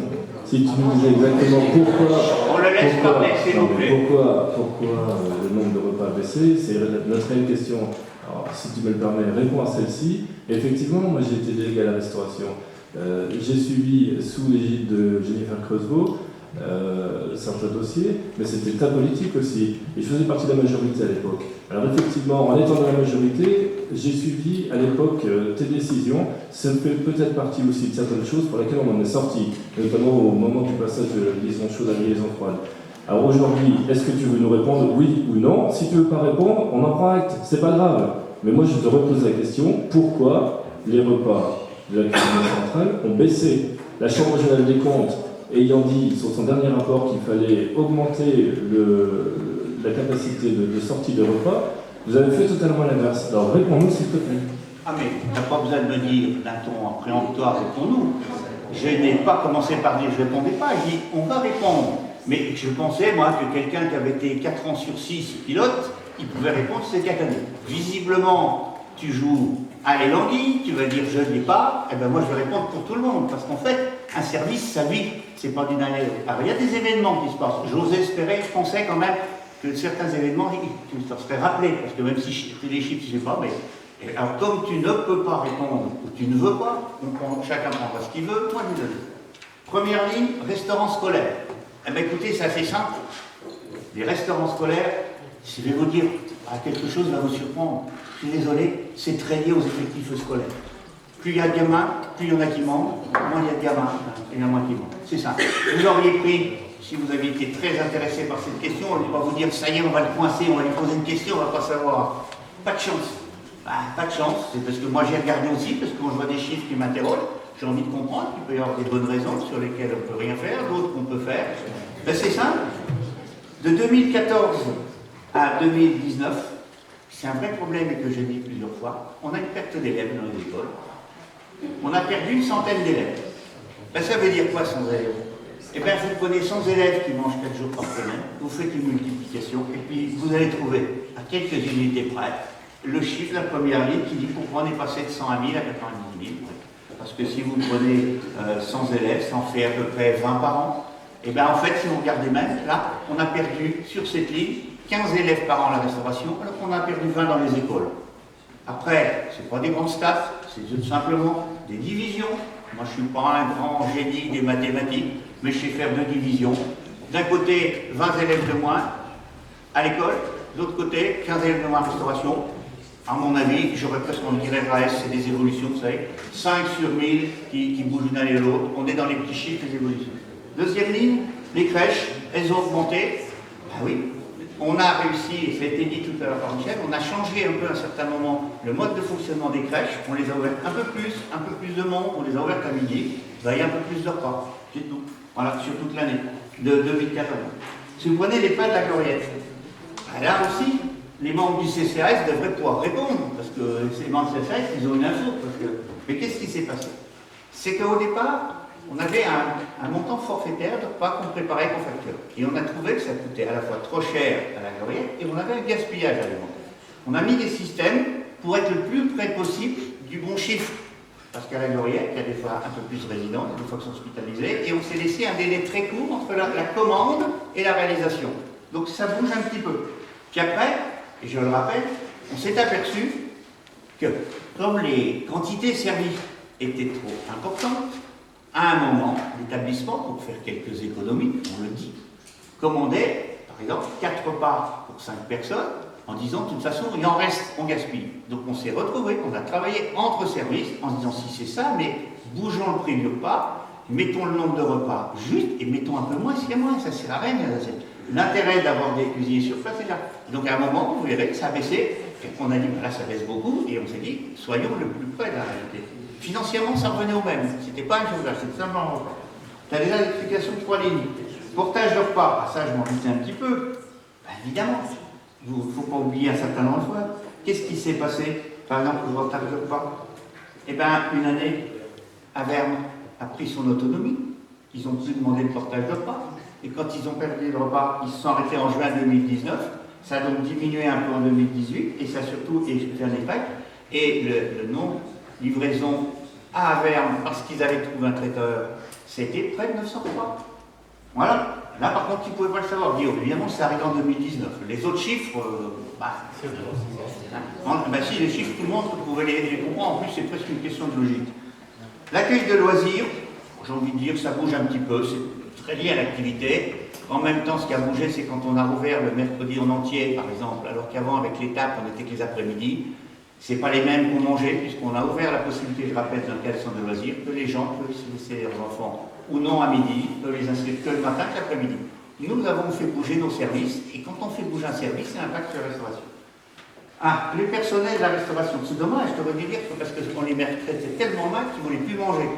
Si tu nous disais exactement pourquoi...
On le laisse parler, s'il vous plaît.
Pourquoi le nombre de repas a baissé, c'est notre réelle question. Alors, si tu me le permets, réponds à celle-ci. Effectivement, moi j'ai été délégué à la restauration. J'ai suivi, sous l'égide de Jennifer Creusevaux, certains dossiers, mais c'était ta politique aussi. Et je faisais partie de la majorité à l'époque. Alors effectivement, en étant dans la majorité, j'ai suivi à l'époque tes décisions. Ça fait peut-être partie aussi de certaines choses pour lesquelles on en est sorti, notamment au moment du passage de la liaison chaude à la liaison froide. Alors aujourd'hui, est-ce que tu veux nous répondre oui ou non? Si tu ne veux pas répondre, on en prend acte, c'est pas grave. Mais moi je te repose la question, pourquoi les repas de la cuisine centrale ont baissé? La Chambre régionale des comptes ayant dit sur son dernier rapport qu'il fallait augmenter la capacité de sortie de repas, vous avez fait totalement l'inverse. Alors réponds-nous s'il te plaît.
Ah mais tu n'as pas besoin de me dire d'un ton préemptoire, réponds-nous. Je n'ai pas commencé par dire je ne répondais pas, j'ai dit on va répondre. Mais je pensais moi que quelqu'un qui avait été 4 ans sur 6 pilote, il pouvait répondre ces 4 années. Visiblement, tu joues à l'anguille, tu vas dire je ne l'ai pas, et bien moi je vais répondre pour tout le monde, parce qu'en fait, un service, ça vit, c'est pas d'une année. Alors il y a des événements qui se passent. J'ose espérer, je pensais quand même que certains événements, tu te seraient rappelés, parce que même si je fais les chiffres, je ne sais pas, mais alors comme tu ne peux pas répondre, ou tu ne veux pas, chacun prendra ce qu'il veut, moi je lui donne. Première ligne, restaurant scolaire. Eh bien écoutez, c'est assez simple. Les restaurants scolaires, je vais vous dire, quelque chose va vous surprendre. Je suis désolé, c'est très lié aux effectifs scolaires. Plus il y a de gamins, plus il y en a qui mentent, moins il y a de gamins, et il y en a moins qui mentent. C'est simple. Vous auriez pris, si vous aviez été très intéressé par cette question, on ne va pas vous dire, ça y est, on va le coincer, on va lui poser une question, on ne va pas savoir. Pas de chance. Pas de chance, c'est parce que moi j'ai regardé aussi, parce que quand je vois des chiffres qui m'interrogent, j'ai envie de comprendre qu'il peut y avoir des bonnes raisons sur lesquelles on ne peut rien faire, d'autres qu'on peut faire. Ben, c'est simple. De 2014 à 2019, c'est un vrai problème et que j'ai dit plusieurs fois, on a une perte d'élèves dans les écoles. On a perdu une centaine d'élèves. Ben, ça veut dire quoi 100 élèves? Eh bien, vous prenez 100 élèves qui mangent 4 jours par semaine, vous faites une multiplication et puis vous allez trouver, à quelques unités près, le chiffre, la première ligne qui dit pourquoi on est passé de 100 à 1000 à 90 000. Parce que si vous prenez 100 élèves, ça en fait à peu près 20 par an. Et bien en fait, si vous regardez même, là, on a perdu sur cette ligne 15 élèves par an à la restauration, alors qu'on a perdu 20 dans les écoles. Après, ce n'est pas des grandes stats, c'est tout simplement des divisions. Moi, je ne suis pas un grand génie des mathématiques, mais je sais faire 2 divisions. D'un côté, 20 élèves de moins à l'école, de l'autre côté, 15 élèves de moins à la restauration. À mon avis, j'aurais presque envie de dire RAS, c'est des évolutions, vous savez. 5 sur 1000 qui bougent d'une année à l'autre. On est dans les petits chiffres, les évolutions. Deuxième ligne, les crèches, elles ont augmenté. Ben oui, on a réussi, et ça a été dit tout à l'heure par Michel, on a changé un peu à un certain moment le mode de fonctionnement des crèches, on les a ouvertes un peu plus de monde, on les a ouvertes à midi, il y a un peu plus de repas, c'est tout. Voilà, sur toute l'année, de 2014. Si vous prenez les pas de la Gloriette, là aussi, les membres du CCAS devraient pouvoir répondre, parce que ces membres du CCAS, ils ont une info. Mais qu'est-ce qui s'est passé? C'est qu'au départ, on avait un montant forfaitaire de repas qu'on préparait qu'on facture. Et on a trouvé que ça coûtait à la fois trop cher à la Gloriette et on avait un gaspillage alimentaire. On a mis des systèmes pour être le plus près possible du bon chiffre. Parce qu'à la Gloriette, il y a des fois un peu plus de résidents, des fois qui sont hospitalisés, et on s'est laissé un délai très court entre la commande et la réalisation. Donc ça bouge un petit peu. Puis après, et je le rappelle, on s'est aperçu que comme les quantités servies étaient trop importantes, à un moment, l'établissement, pour faire quelques économies, on le dit, commandait, par exemple, 4 repas pour 5 personnes, en disant, de toute façon, il en reste, on gaspille. Donc on s'est retrouvés, on a travaillé entre services, en se disant, si c'est ça, mais bougeons le prix du repas, mettons le nombre de repas juste, et mettons un peu moins s'il y a moins, ça sert à rien. L'intérêt d'avoir des cuisiniers sur place est là. Donc à un moment, vous verrez que ça a baissé, et on a dit, là ça baisse beaucoup, et on s'est dit, soyons le plus près de la réalité. Financièrement, ça revenait au même. C'était pas un chose là, c'était simplement un repas. Tu as déjà l'explication de 3 lignes. Portage de repas, ça je m'en doutais un petit peu. Ben, évidemment, il ne faut pas oublier un certain nombre de fois. Qu'est-ce qui s'est passé, par exemple, pour le portage de repas? Eh bien, une année, Averne a pris son autonomie. Ils n'ont plus demandé le portage de repas. Et quand ils ont perdu le repas, ils se sont arrêtés en juin 2019. Ça a donc diminué un peu en 2018. Et ça a surtout fait un impact. Et le nom livraison à Averne, parce qu'ils avaient trouvé un traiteur, c'était près de 900 repas. Voilà. Là, par contre, ils ne pouvaient pas le savoir. Évidemment, c'est arrivé en 2019. Les autres chiffres, si les chiffres, tout le monde pouvait les comprendre. En plus, c'est presque une question de logique. L'accueil de loisirs, j'ai envie de dire, ça bouge un petit peu. C'est très lié à l'activité. En même temps, ce qui a bougé, c'est quand on a rouvert le mercredi en entier, par exemple, alors qu'avant, avec l'étape, on était que les après-midi. Ce n'est pas les mêmes pour manger, puisqu'on a ouvert la possibilité, je rappelle, dans le cadre centre de loisirs, que les gens peuvent laisser leurs enfants ou non à midi, peuvent les inscrire que le matin, que l'après-midi. Nous avons fait bouger nos services, et quand on fait bouger un service, c'est un impact sur la restauration. Ah, les personnels de la restauration, c'est dommage, je devrais dire, parce qu'on les traitait tellement mal qu'ils ne voulaient plus manger.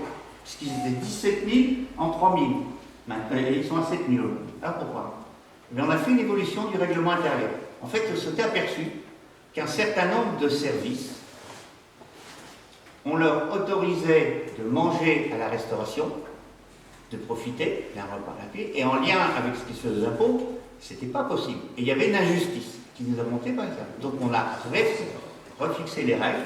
Parce qu'ils étaient 17 000 en 3 000. Maintenant, ils sont à 7 000. Ah, pourquoi? Mais on a fait une évolution du règlement intérieur. En fait, on s'était aperçu qu'un certain nombre de services, on leur autorisait de manger à la restauration, de profiter d'un repas gratuit, et en lien avec ce qui se faisait aux impôts, c'était pas possible. Et il y avait une injustice qui nous a monté par exemple. Donc on a refixé les règles.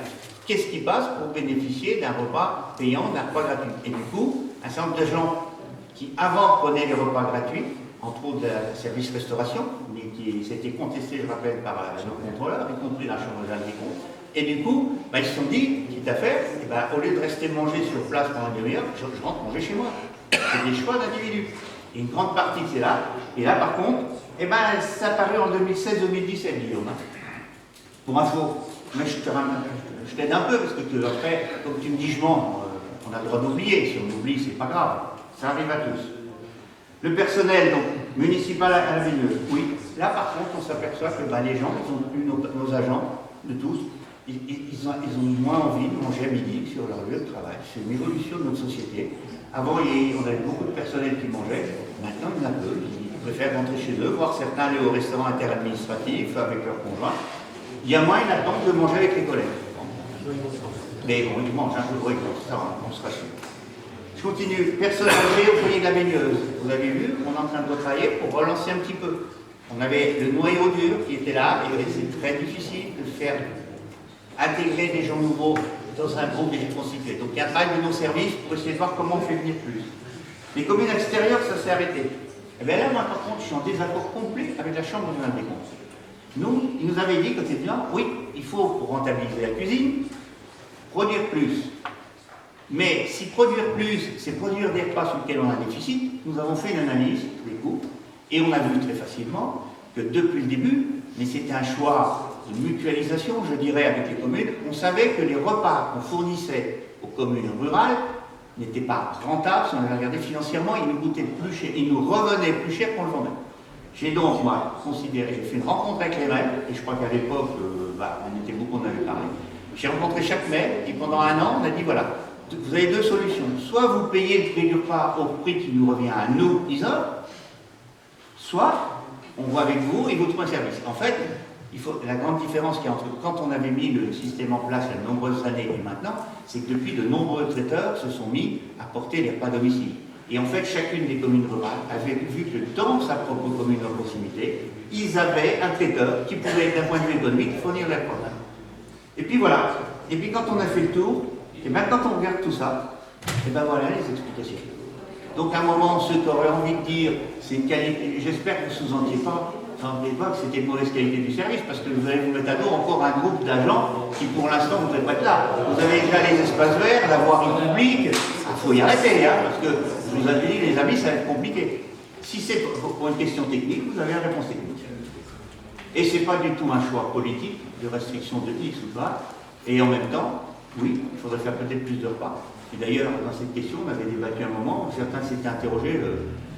Qu'est-ce qui passe pour bénéficier d'un repas payant, d'un repas gratuit? Et du coup, un certain nombre de gens qui avant prenaient les repas gratuits, entre autres le service restauration, mais qui s'était contesté, je rappelle, par nos contrôleurs, y compris la Chambre des comptes. Et du coup, ils se sont dit, quitte à faire, au lieu de rester manger sur place pendant une demi-heure, je rentre manger chez moi. C'est des choix d'individus. Et une grande partie, c'est là. Et là, par contre, ça apparu en 2016-2017, Guillaume. Pour info. Mais je t'aide un peu, parce que après, comme tu me dis, je mens, on a le droit d'oublier. Si on oublie, c'est pas grave. Ça arrive à tous. Le personnel, donc, municipal à la Vigneuse, oui. Là, par contre, on s'aperçoit que les gens, ils ont plus nos agents, de tous, ils ont moins envie de manger à midi sur leur lieu de travail. C'est une évolution de notre société. Avant, on avait beaucoup de personnel qui mangeait. Maintenant, il y en a peu. Ils préfèrent rentrer chez eux, voire certains aller au restaurant interadministratif avec leurs conjoints. Il y a moins une attente de manger avec les collègues. Mais bon, ils mangent un peu de bruit, ça, on se rassure. Je continue. Personnes âgées au foyer de la baigneuse. Vous avez vu, on est en train de retravailler pour relancer un petit peu. On avait le noyau dur qui était là, et c'est très difficile de faire intégrer des gens nouveaux dans un groupe déjà constitué. Donc il y a un travail de nos services pour essayer de voir comment on fait venir plus. Les communes extérieures, ça s'est arrêté. Et bien là, moi, par contre, je suis en désaccord complet avec la Chambre des comptes. Nous, ils nous avaient dit, côté bien, oui, il faut, pour rentabiliser la cuisine, produire plus. Mais si produire plus, c'est produire des repas sur lesquels on a un déficit, nous avons fait une analyse des coûts, et on a vu très facilement que depuis le début, mais c'était un choix de mutualisation, je dirais, avec les communes, on savait que les repas qu'on fournissait aux communes rurales n'étaient pas rentables, si on les regardait financièrement, ils nous coûtaient plus cher, ils nous revenaient plus cher qu'on le vendait. J'ai donc, moi, considéré, j'ai fait une rencontre avec les maires, et je crois qu'à l'époque, on était beaucoup, on avait parlé. J'ai rencontré chaque maire, et pendant un an, on a dit, voilà, vous avez deux solutions. Soit vous payez le prix du repas au prix qui nous revient à nous, ISOL, soit on voit avec vous et vous trouvez un service. En fait, la grande différence qu'il y a entre quand on avait mis le système en place il y a de nombreuses années et maintenant, c'est que depuis de nombreux traiteurs se sont mis à porter les repas à domicile. Et en fait, chacune des communes rurales avait vu que dans sa propre commune en proximité, ils avaient un traiteur qui pouvait, d'un point de vue économique, fournir leur repas. Et puis voilà. Et puis quand on a fait le tour, et bien quand on regarde tout ça, et ben voilà les explications. Donc à un moment, ceux qui auraient envie de dire, c'est une qualité, j'espère que vous ne sous-entendiez pas que c'était une mauvaise qualité du service, parce que vous allez vous mettre à dos encore un groupe d'agents qui pour l'instant ne voudraient pas être là. Vous avez déjà les espaces verts, la voirie publique, il faut y arrêter, hein, parce que je vous avais dit, les amis, ça va être compliqué. Si c'est pour une question technique, vous avez la réponse technique. Et ce n'est pas du tout un choix politique de restriction de X ou pas, et en même temps, oui, il faudrait faire peut-être plus de repas. Et d'ailleurs, dans cette question, on avait débattu un moment où certains s'étaient interrogés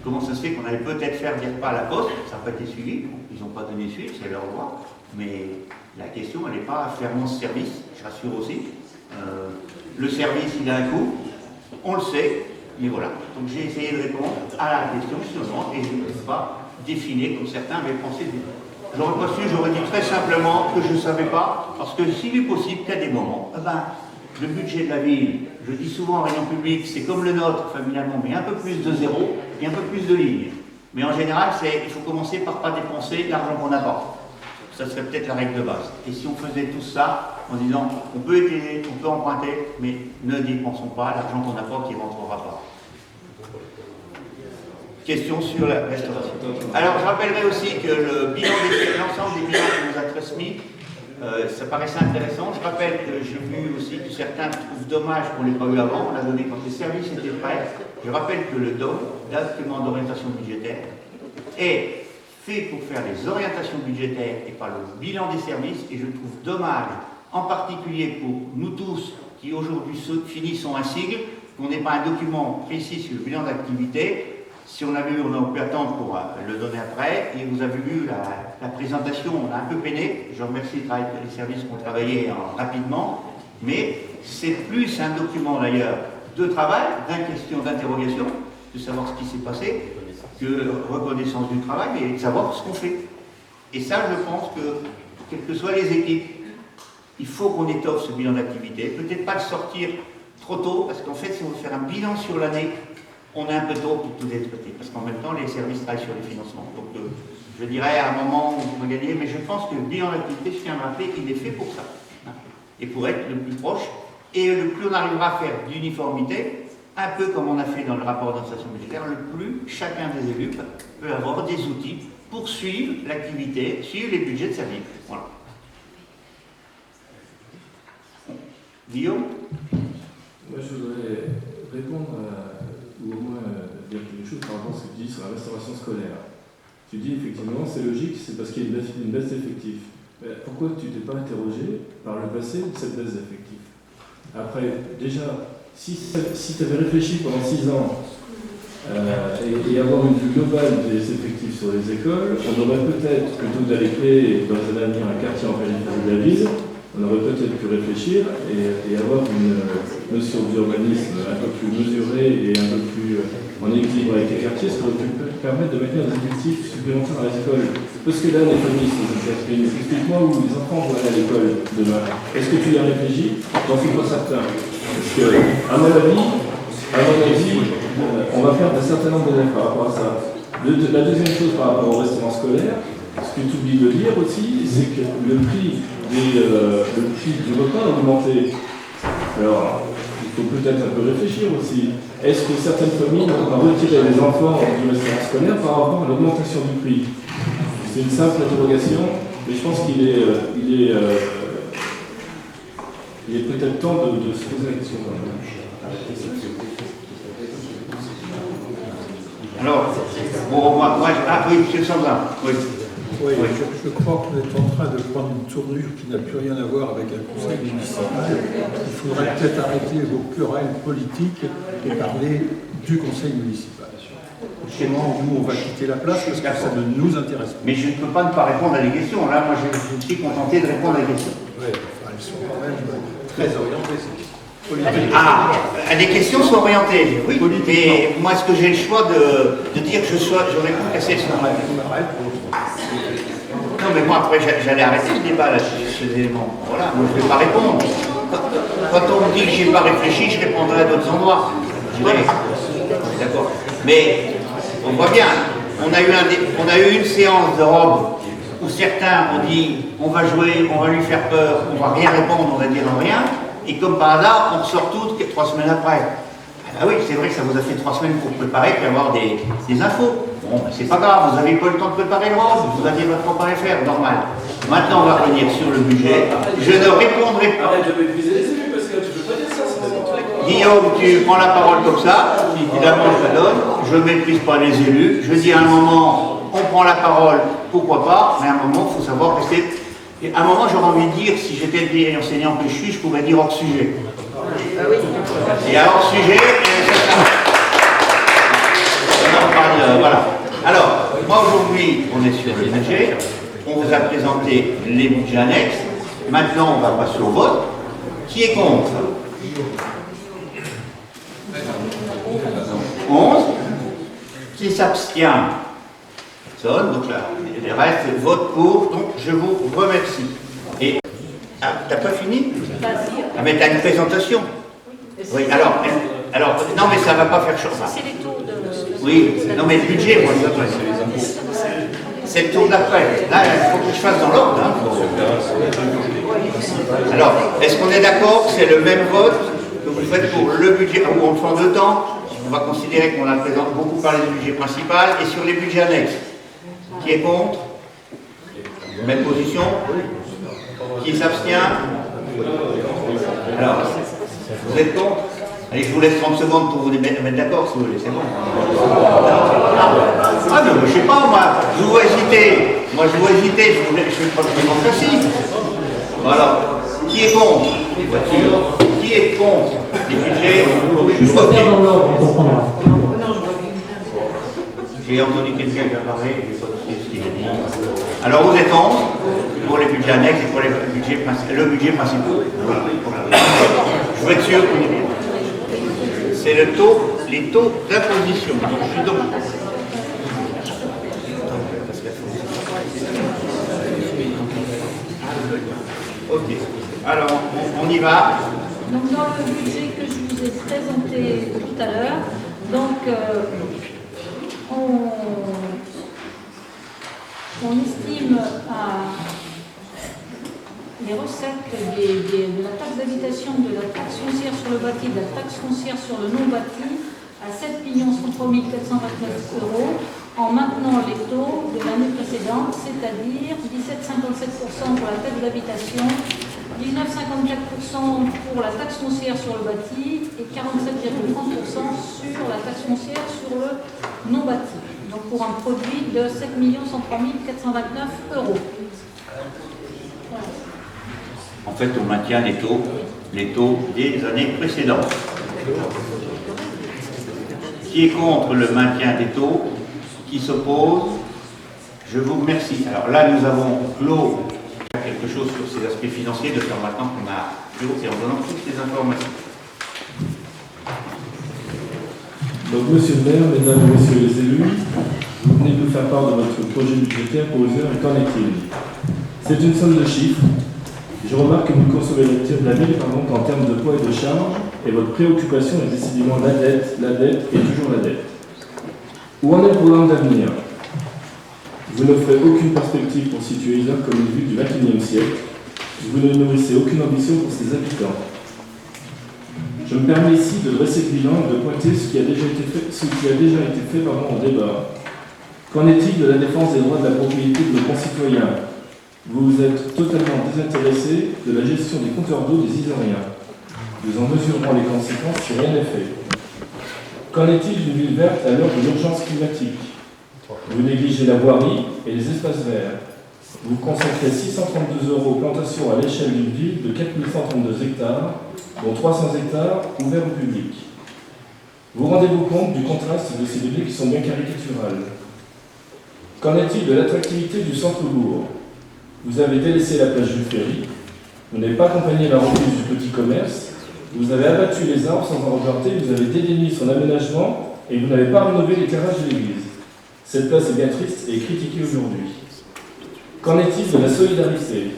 comment ça se fait qu'on allait peut-être faire des repas à la poste, ça n'a pas été suivi, ils n'ont pas donné suite, c'est leur droit, mais la question, elle n'est pas fermement ce service, je rassure aussi. Le service, il a un coût, on le sait, mais voilà. Donc j'ai essayé de répondre à la question justement, et je ne peux pas définir comme certains avaient pensé. J'aurais pas su, j'aurais dit très simplement que je ne savais pas, parce que s'il est possible qu'à des moments, le budget de la ville, je dis souvent en réunion publique, c'est comme le nôtre familialement, mais un peu plus de zéro et un peu plus de lignes. Mais en général, il faut commencer par pas dépenser l'argent qu'on n'a pas. Ça serait peut-être la règle de base. Et si on faisait tout ça en disant, on peut étayer, on peut emprunter, mais ne dépensons pas l'argent qu'on n'a pas qui ne rentrera pas. Question sur la restauration. Alors, je rappellerai aussi que l'ensemble des bilans qu'on nous a transmis, ça paraissait intéressant. Je rappelle que j'ai vu aussi que certains trouvent dommage qu'on ne l'ait pas eu avant. On l'a donné quand les services étaient prêts. Je rappelle que le DOM, document d'orientation budgétaire, est fait pour faire les orientations budgétaires et pas le bilan des services. Et je trouve dommage, en particulier pour nous tous qui aujourd'hui finissons un sigle, qu'on n'ait pas un document précis sur le bilan d'activité. Si on avait eu, on aurait pu attendre pour le donner après. Et vous avez vu la présentation, on a un peu peiné. Je remercie les services qui ont travaillé rapidement. Mais c'est plus un document d'ailleurs de travail, d'interrogation, de savoir ce qui s'est passé, que reconnaissance du travail et de savoir ce qu'on fait. Et ça, je pense que, quelles que soient les équipes, il faut qu'on étoffe ce bilan d'activité. Peut-être pas le sortir trop tôt, parce qu'en fait, si on veut faire un bilan sur l'année, on est un peu tôt pour tout traiter, parce qu'en même temps, les services travaillent sur les financements. Donc, je dirais à un moment où on va gagner, mais je pense que le bilan d'activité, je tiens à me rappeler, il est fait pour ça. Et pour être le plus proche, et le plus on arrivera à faire d'uniformité, un peu comme on a fait dans le rapport d'orientation budgétaire, le plus chacun des élus peut avoir des outils pour suivre l'activité, suivre les budgets de sa ville. Voilà. Guillaume ?
Moi, je voudrais répondre ou au moins dire quelque chose par rapport à ce que tu dis sur la restauration scolaire. Tu dis effectivement, c'est logique, c'est parce qu'il y a une baisse d'effectifs. Pourquoi tu t'es pas interrogé par le passé de cette baisse d'effectifs? Après, déjà, si tu avais réfléchi pendant 6 ans et avoir une vue globale des effectifs sur les écoles, on aurait peut-être, plutôt que d'aller créer dans un avenir un quartier en périphérie de la ville, on aurait peut-être pu réfléchir et avoir une notion d'urbanisme un peu plus mesurée et un peu plus en équilibre avec les quartiers, ce qui aurait pu permettre de maintenir des effectifs supplémentaires à l'école. Parce que là, les familles sont expliquées. Explique-moi où les enfants vont aller à l'école demain. Est-ce que tu y as réfléchi? J'en suis pas certain. Parce que, à mon avis, on va perdre un certain nombre d'élèves par rapport à ça. La deuxième chose par rapport au restaurant scolaire, ce que tu oublies de dire aussi, c'est que le prix du repas a augmenté. Alors, il faut peut-être un peu réfléchir aussi. Est-ce que certaines familles vont pas retirer les enfants du restaurant scolaire par rapport à l'augmentation du prix? C'est une simple interrogation, mais je pense qu'il est peut-être temps de se poser la question.
Alors, bon, moi oui, M. Sandrin. Oui.
Oui, je crois qu'on est en train de prendre une tournure qui n'a plus rien à voir avec un conseil municipal. Il faudrait peut-être arrêter vos querelles politiques et parler du conseil municipal. Comment nous on va quitter la place parce que ça ne nous intéresse pas.
Mais je ne peux pas ne pas répondre à des questions. Là, moi, je me suis contenté de répondre à des questions.
Ouais, enfin, elles sont quand même très orientées, ces questions.
Ah, les questions sont orientées. Oui, mais moi, est-ce que j'ai le choix de dire que je réponds qu'à celles-ci? Non, mais moi, après, j'allais arrêter le débat là, sur ces éléments. Voilà, moi, je ne vais pas répondre. Quand on me dit que je n'ai pas réfléchi, je répondrai à d'autres endroits. Je dirais, d'accord. Mais on voit bien, on a eu une séance de robe où certains ont dit on va jouer, on va lui faire peur, on va rien répondre, on va dire rien, et comme par hasard, on ressort toutes 3 semaines après. Ah oui, c'est vrai que ça vous a fait 3 semaines pour préparer et avoir des infos. Bon, ben, c'est pas grave, vous n'avez pas eu le temps de préparer le robe, vous aviez votre temps à faire, normal. Maintenant, on va revenir sur le budget. Je ne répondrai pas.
Arrête de mépriser les élus parce que tu peux pas dire ça, c'est n'importe quoi.
Guillaume, tu prends la parole comme ça, évidemment je la donne, je ne méprise pas les élus, je dis à un moment, on prend la parole, pourquoi pas, mais à un moment, il faut savoir rester. Et à un moment, j'aurais envie de dire, si j'étais le vieil enseignant que je suis, je pourrais dire hors sujet. Et à hors sujet, voilà. Alors, moi aujourd'hui, on est sur le budget, on vous a présenté les budgets annexes, maintenant on va passer au vote. Qui est contre? 11. Qui s'abstient? Personne. Donc là, les restes votent pour. Donc je vous remercie. Et t'as pas fini? Ah mais t'as une présentation. Oui. Alors non mais ça va pas faire chose.
C'est les taux de...
Oui. Non mais le budget, moi c'est le tour d'après. Là, il faut que je fasse dans l'ordre. Hein. Alors, est-ce qu'on est d'accord que c'est le même vote que vous faites pour le budget, ou on prend 2 temps? On va considérer qu'on a beaucoup parlé du budget principal et sur les budgets annexes. Qui est contre? Même position? Qui s'abstient? Alors, vous êtes contre? Allez, je vous laisse 30 secondes pour vous mettre d'accord si vous voulez, c'est bon. Ah non, je sais pas, moi, je vous hésiter. Moi, je vous hésiter, je fais pas de démocratie. Voilà. Qui est contre les voitures? Qui est contre les budgets?
Je peux faire dans l'ordre, on comprendra.
J'ai entendu quelqu'un qui a parlé, je ne sais pas ce qu'il a dit. Alors, vous êtes 11 pour les budgets annexes et pour le budget principal. Je veux être sûr qu'on est bien. C'est les taux d'imposition. Ok. Alors, on y va.
Donc dans le budget que je vous ai présenté tout à l'heure, donc on estime à les recettes de la taxe d'habitation, de la taxe foncière sur le bâti, de la taxe foncière sur le non bâti à 7 103 429 € en maintenant les taux de l'année précédente, c'est-à-dire 17,57% pour la taxe d'habitation, 19,54% pour la taxe foncière sur le bâti et 47,30% sur la taxe foncière sur le non bâti. Donc pour un produit de 7 103 429 €. Voilà.
En fait, on maintient les taux des années précédentes. Qui est contre le maintien des taux? Qui s'oppose? Je vous remercie. Alors là, nous avons clos quelque chose sur ces aspects financiers de faire maintenant qu'on a clos et en donnant toutes les informations.
Donc, monsieur le maire, mesdames et messieurs les élus, vous venez de nous faire part de votre projet budgétaire pour les heures et qu'en est-il? C'est une somme de chiffres. Je remarque que vous concevez la ville qu'en termes de poids et de charge, et votre préoccupation est décidément la dette et toujours la dette. Où en est le programme d'avenir? Vous n'offrez aucune perspective pour situer Isère comme une ville du XXIe siècle. Vous ne nourrissez aucune ambition pour ses habitants. Je me permets ici de dresser le bilan et de pointer ce qui a déjà été fait au débat. Qu'en est-il de la défense des droits de la propriété de nos concitoyens? Vous vous êtes totalement désintéressé de la gestion des compteurs d'eau des Isériens. Nous en mesurerons les conséquences si rien n'est fait. Qu'en est-il d'une ville verte à l'heure de l'urgence climatique? Vous négligez la voirie et les espaces verts. Vous consacrez 632 € aux plantations à l'échelle d'une ville de 4132 hectares, dont 300 hectares ouverts au public. Vous rendez-vous compte du contraste de ces données qui sont bien caricaturales? Qu'en est-il de l'attractivité du centre-bourg? Vous avez délaissé la plage du Ferry, vous n'avez pas accompagné la reprise du petit commerce, vous avez abattu les arbres sans en replanter, vous avez dédaigné son aménagement et vous n'avez pas rénové les terrasses de l'église. Cette place est bien triste et critiquée aujourd'hui. Qu'en est-il de la solidarité?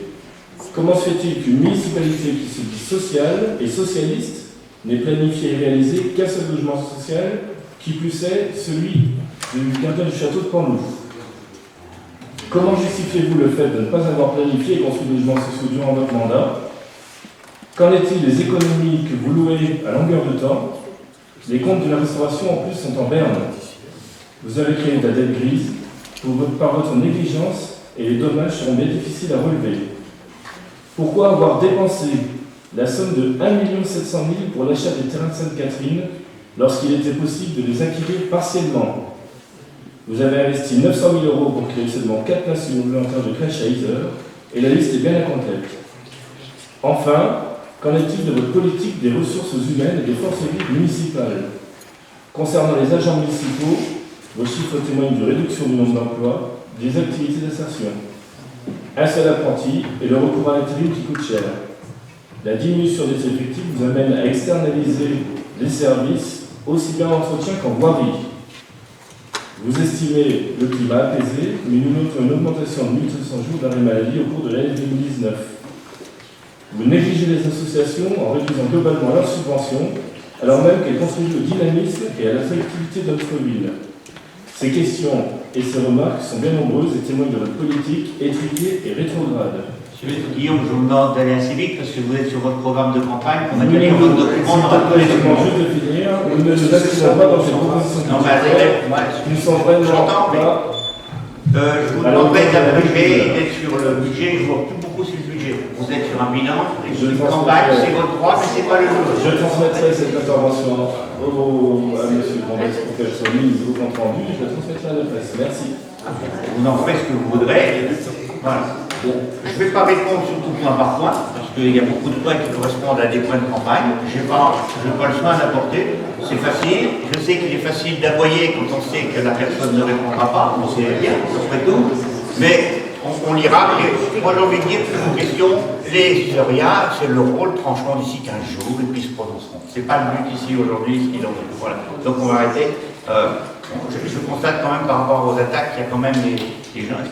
Comment se fait-il qu'une municipalité qui se dit sociale et socialiste n'ait planifié et réalisé qu'un seul logement social, qui plus est celui du gardien du château de Panloup? Comment justifiez-vous le fait de ne pas avoir planifié et construit des logements sociaux durant votre mandat? Qu'en est-il des économies que vous louez à longueur de temps? Les comptes de la restauration en plus sont en berne. Vous avez créé de la dette grise par votre négligence et les dommages seront bien difficiles à relever. Pourquoi avoir dépensé la somme de 1 700 000 pour l'achat des terrains de Sainte-Catherine lorsqu'il était possible de les acquérir partiellement? Vous avez investi 900 000 € pour créer seulement 4 places supplémentaires de crèche à Isère et la liste est bien incomplète. Enfin, qu'en est-il de votre politique des ressources humaines et des forces vives municipales? Concernant les agents municipaux, vos chiffres témoignent de réduction du nombre d'emplois, des activités d'insertion. Un seul apprenti et le recours à l'intérim qui coûte cher. La diminution des effectifs vous amène à externaliser les services, aussi bien en entretien qu'en voirie. Vous estimez le climat apaisé, mais nous notons une augmentation de 1700 jours d'arrêt maladie au cours de l'année 2019. Vous négligez les associations en réduisant globalement leurs subventions, alors même qu'elles contribuent au dynamisme et à l'attractivité de notre ville. Ces questions et ces remarques sont bien nombreuses et témoignent de votre politique étriquée et rétrograde.
Monsieur Guillaume, je vous demande d'aller assez vite parce que vous êtes sur votre programme de campagne. On a gagné votre document.
Juste de finir, nous ne nous inscrivons pas dans ces propositions.
Non, mais attendez,
nous sommes vraiment
j'entends, mais
pas.
je vous demanderai d'abréger, d'être sur le budget. Je ne vois plus beaucoup sur le budget. Vous êtes sur un bilan, une campagne, c'est votre droit, mais ce n'est pas le jeu.
Je transmettrai cette intervention à M. Grandès pour qu'elle soit mise au compte rendu et je la transmettrai à la presse. Merci.
Vous en ferez ce que vous voudrez. Voilà. Je ne vais pas répondre surtout point par point, parce qu'il y a beaucoup de points qui correspondent à des points de campagne. Je n'ai pas le soin d'apporter. C'est facile. Je sais qu'il est facile d'aboyer quand on sait que la personne ne répondra pas. On sait bien, après tout. Mais on lira. Et moi, j'ai envie de dire que vos questions, les historiens, c'est leur rôle, trancheront d'ici 15 jours, et puis ils se prononceront. Ce n'est pas le but ici aujourd'hui, ce qu'il en est. Voilà. Donc on va arrêter. Je constate quand même par rapport aux attaques qu'il y a quand même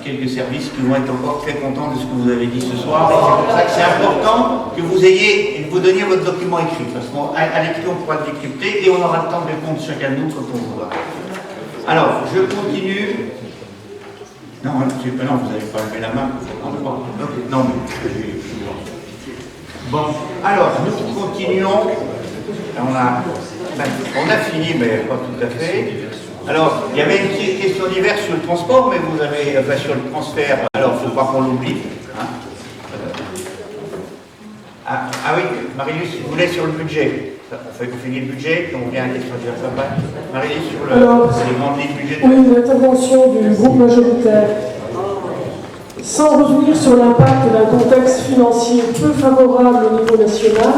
quelques services qui vont être encore très contents de ce que vous avez dit ce soir. Et c'est pour ça que c'est important que vous ayez et que vous donniez votre document écrit. Parce qu'à l'écrit, on pourra le décrypter et on aura le temps de répondre chacun de nous quand on voudra. Alors, je continue. Non, vous n'avez pas levé la main. Non, mais... Bon, alors, nous continuons. On a fini, mais pas tout à fait. Alors, il y avait une petite question diverse sur le transport, mais vous avez, enfin sur le transfert, alors il ne faut pas qu'on l'oublie. Hein. Ah oui, Marie-Luce, vous voulez sur le budget. On fait qu'on finit le budget, puis on revient à la question diverse après. Marie-Luce, sur les grandes lignes budgétaires.
Oui, une intervention du groupe majoritaire. Sans revenir sur l'impact d'un contexte financier peu favorable au niveau national,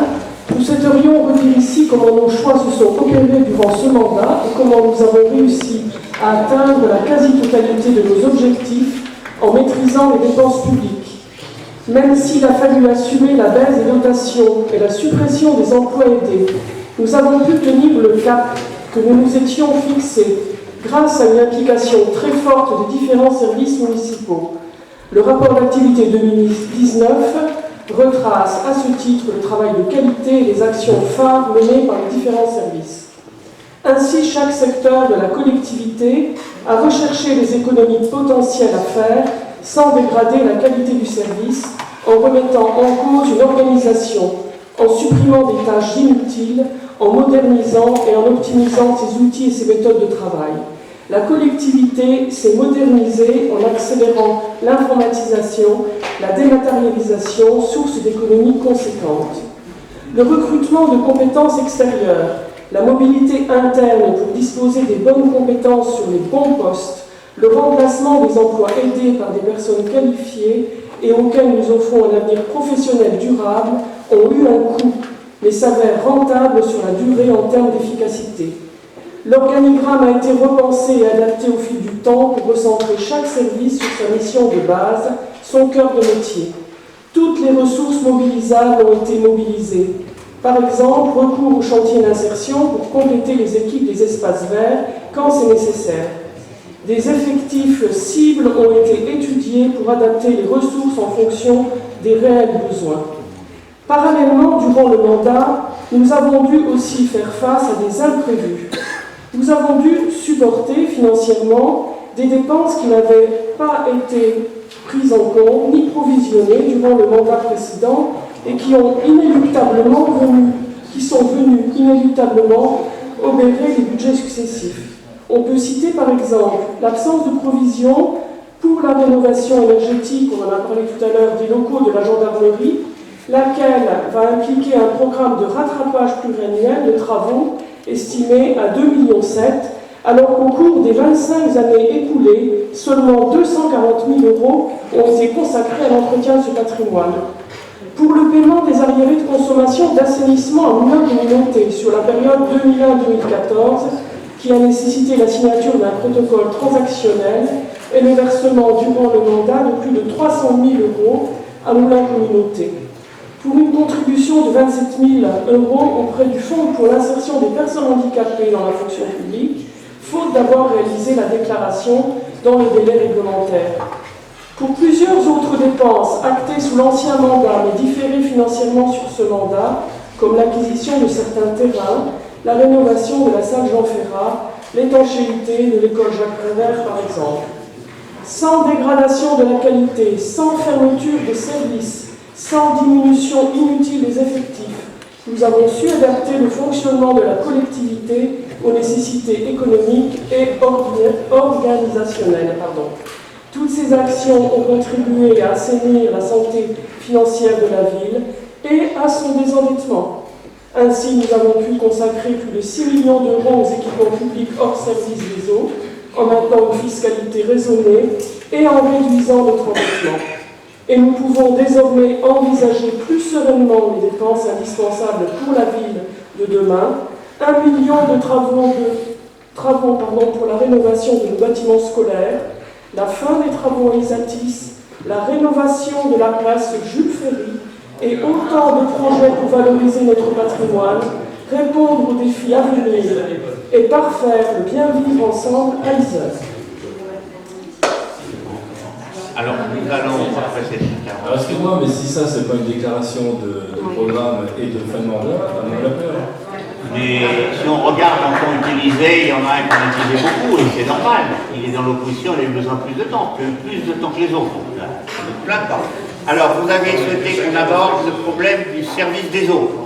nous souhaiterions redire ici comment nos choix se sont opérés durant ce mandat et comment nous avons réussi à atteindre la quasi-totalité de nos objectifs en maîtrisant les dépenses publiques. Même s'il a fallu assumer la baisse des dotations et la suppression des emplois aidés, nous avons pu tenir le cap que nous nous étions fixés grâce à une implication très forte des différents services municipaux. Le rapport d'activité 2019 retrace à ce titre le travail de qualité et les actions phares menées par les différents services. Ainsi, chaque secteur de la collectivité a recherché les économies potentielles à faire sans dégrader la qualité du service, en remettant en cause une organisation, en supprimant des tâches inutiles, en modernisant et en optimisant ses outils et ses méthodes de travail. La collectivité s'est modernisée en accélérant l'informatisation, la dématérialisation, source d'économies conséquentes. Le recrutement de compétences extérieures, la mobilité interne pour disposer des bonnes compétences sur les bons postes, le remplacement des emplois aidés par des personnes qualifiées et auxquelles nous offrons un avenir professionnel durable ont eu un coût, mais s'avèrent rentables sur la durée en termes d'efficacité. L'organigramme a été repensé et adapté au fil du temps pour recentrer chaque service sur sa mission de base, son cœur de métier. Toutes les ressources mobilisables ont été mobilisées. Par exemple, recours au chantier d'insertion pour compléter les équipes des espaces verts quand c'est nécessaire. Des effectifs cibles ont été étudiés pour adapter les ressources en fonction des réels besoins. Parallèlement, durant le mandat, nous avons dû aussi faire face à des imprévus. Nous avons dû supporter financièrement des dépenses qui n'avaient pas été prises en compte ni provisionnées durant le mandat précédent et qui sont venus inéluctablement obérer les budgets successifs. On peut citer par exemple l'absence de provision pour la rénovation énergétique, on en a parlé tout à l'heure, des locaux de la gendarmerie, laquelle va impliquer un programme de rattrapage pluriannuel de travaux estimé à 2,7 millions, alors qu'au cours des 25 années écoulées, seulement 240 000 € ont été consacrés à l'entretien de ce patrimoine. Pour le paiement des arriérés de consommation d'assainissement à moulin-communauté sur la période 2001-2014, qui a nécessité la signature d'un protocole transactionnel et le versement durant le mandat de plus de 300 000 € à moulin-communauté. Pour une contribution de 27 000 € auprès du Fonds pour l'insertion des personnes handicapées dans la fonction publique, faute d'avoir réalisé la déclaration dans les délais réglementaires. Pour plusieurs autres dépenses actées sous l'ancien mandat mais différées financièrement sur ce mandat, comme l'acquisition de certains terrains, la rénovation de la salle Jean Ferrat, l'étanchéité de l'école Jacques Prévert par exemple. Sans dégradation de la qualité, sans fermeture des services, sans diminution inutile des effectifs, nous avons su adapter le fonctionnement de la collectivité aux nécessités économiques et organisationnelles. Toutes ces actions ont contribué à assainir la santé financière de la ville et à son désendettement. Ainsi, nous avons pu consacrer plus de 6 millions d'euros aux équipements publics hors service des eaux, en maintenant une fiscalité raisonnée et en réduisant notre endettement. Et nous pouvons désormais envisager plus sereinement les dépenses indispensables pour la ville de demain. 1 million de travaux pour la rénovation de nos bâtiments scolaires, la fin des travaux à Isatis, la rénovation de la place Jules Ferry et autant de projets pour valoriser notre patrimoine, répondre aux défis à venir et parfaire le bien vivre ensemble à Isère.
Alors, nous allons, après cette intervention...
Alors, excuse-moi, mais si ça, c'est pas une déclaration de programme et de fin de mandat, on l'a peur.
Mais si on regarde en temps utilisé, il y en a un qu'on utilisait beaucoup, et c'est normal. Il est dans l'opposition, il a eu besoin de plus de temps que les autres. Plein de temps. Alors, vous avez souhaité qu'on aborde le problème du service des eaux.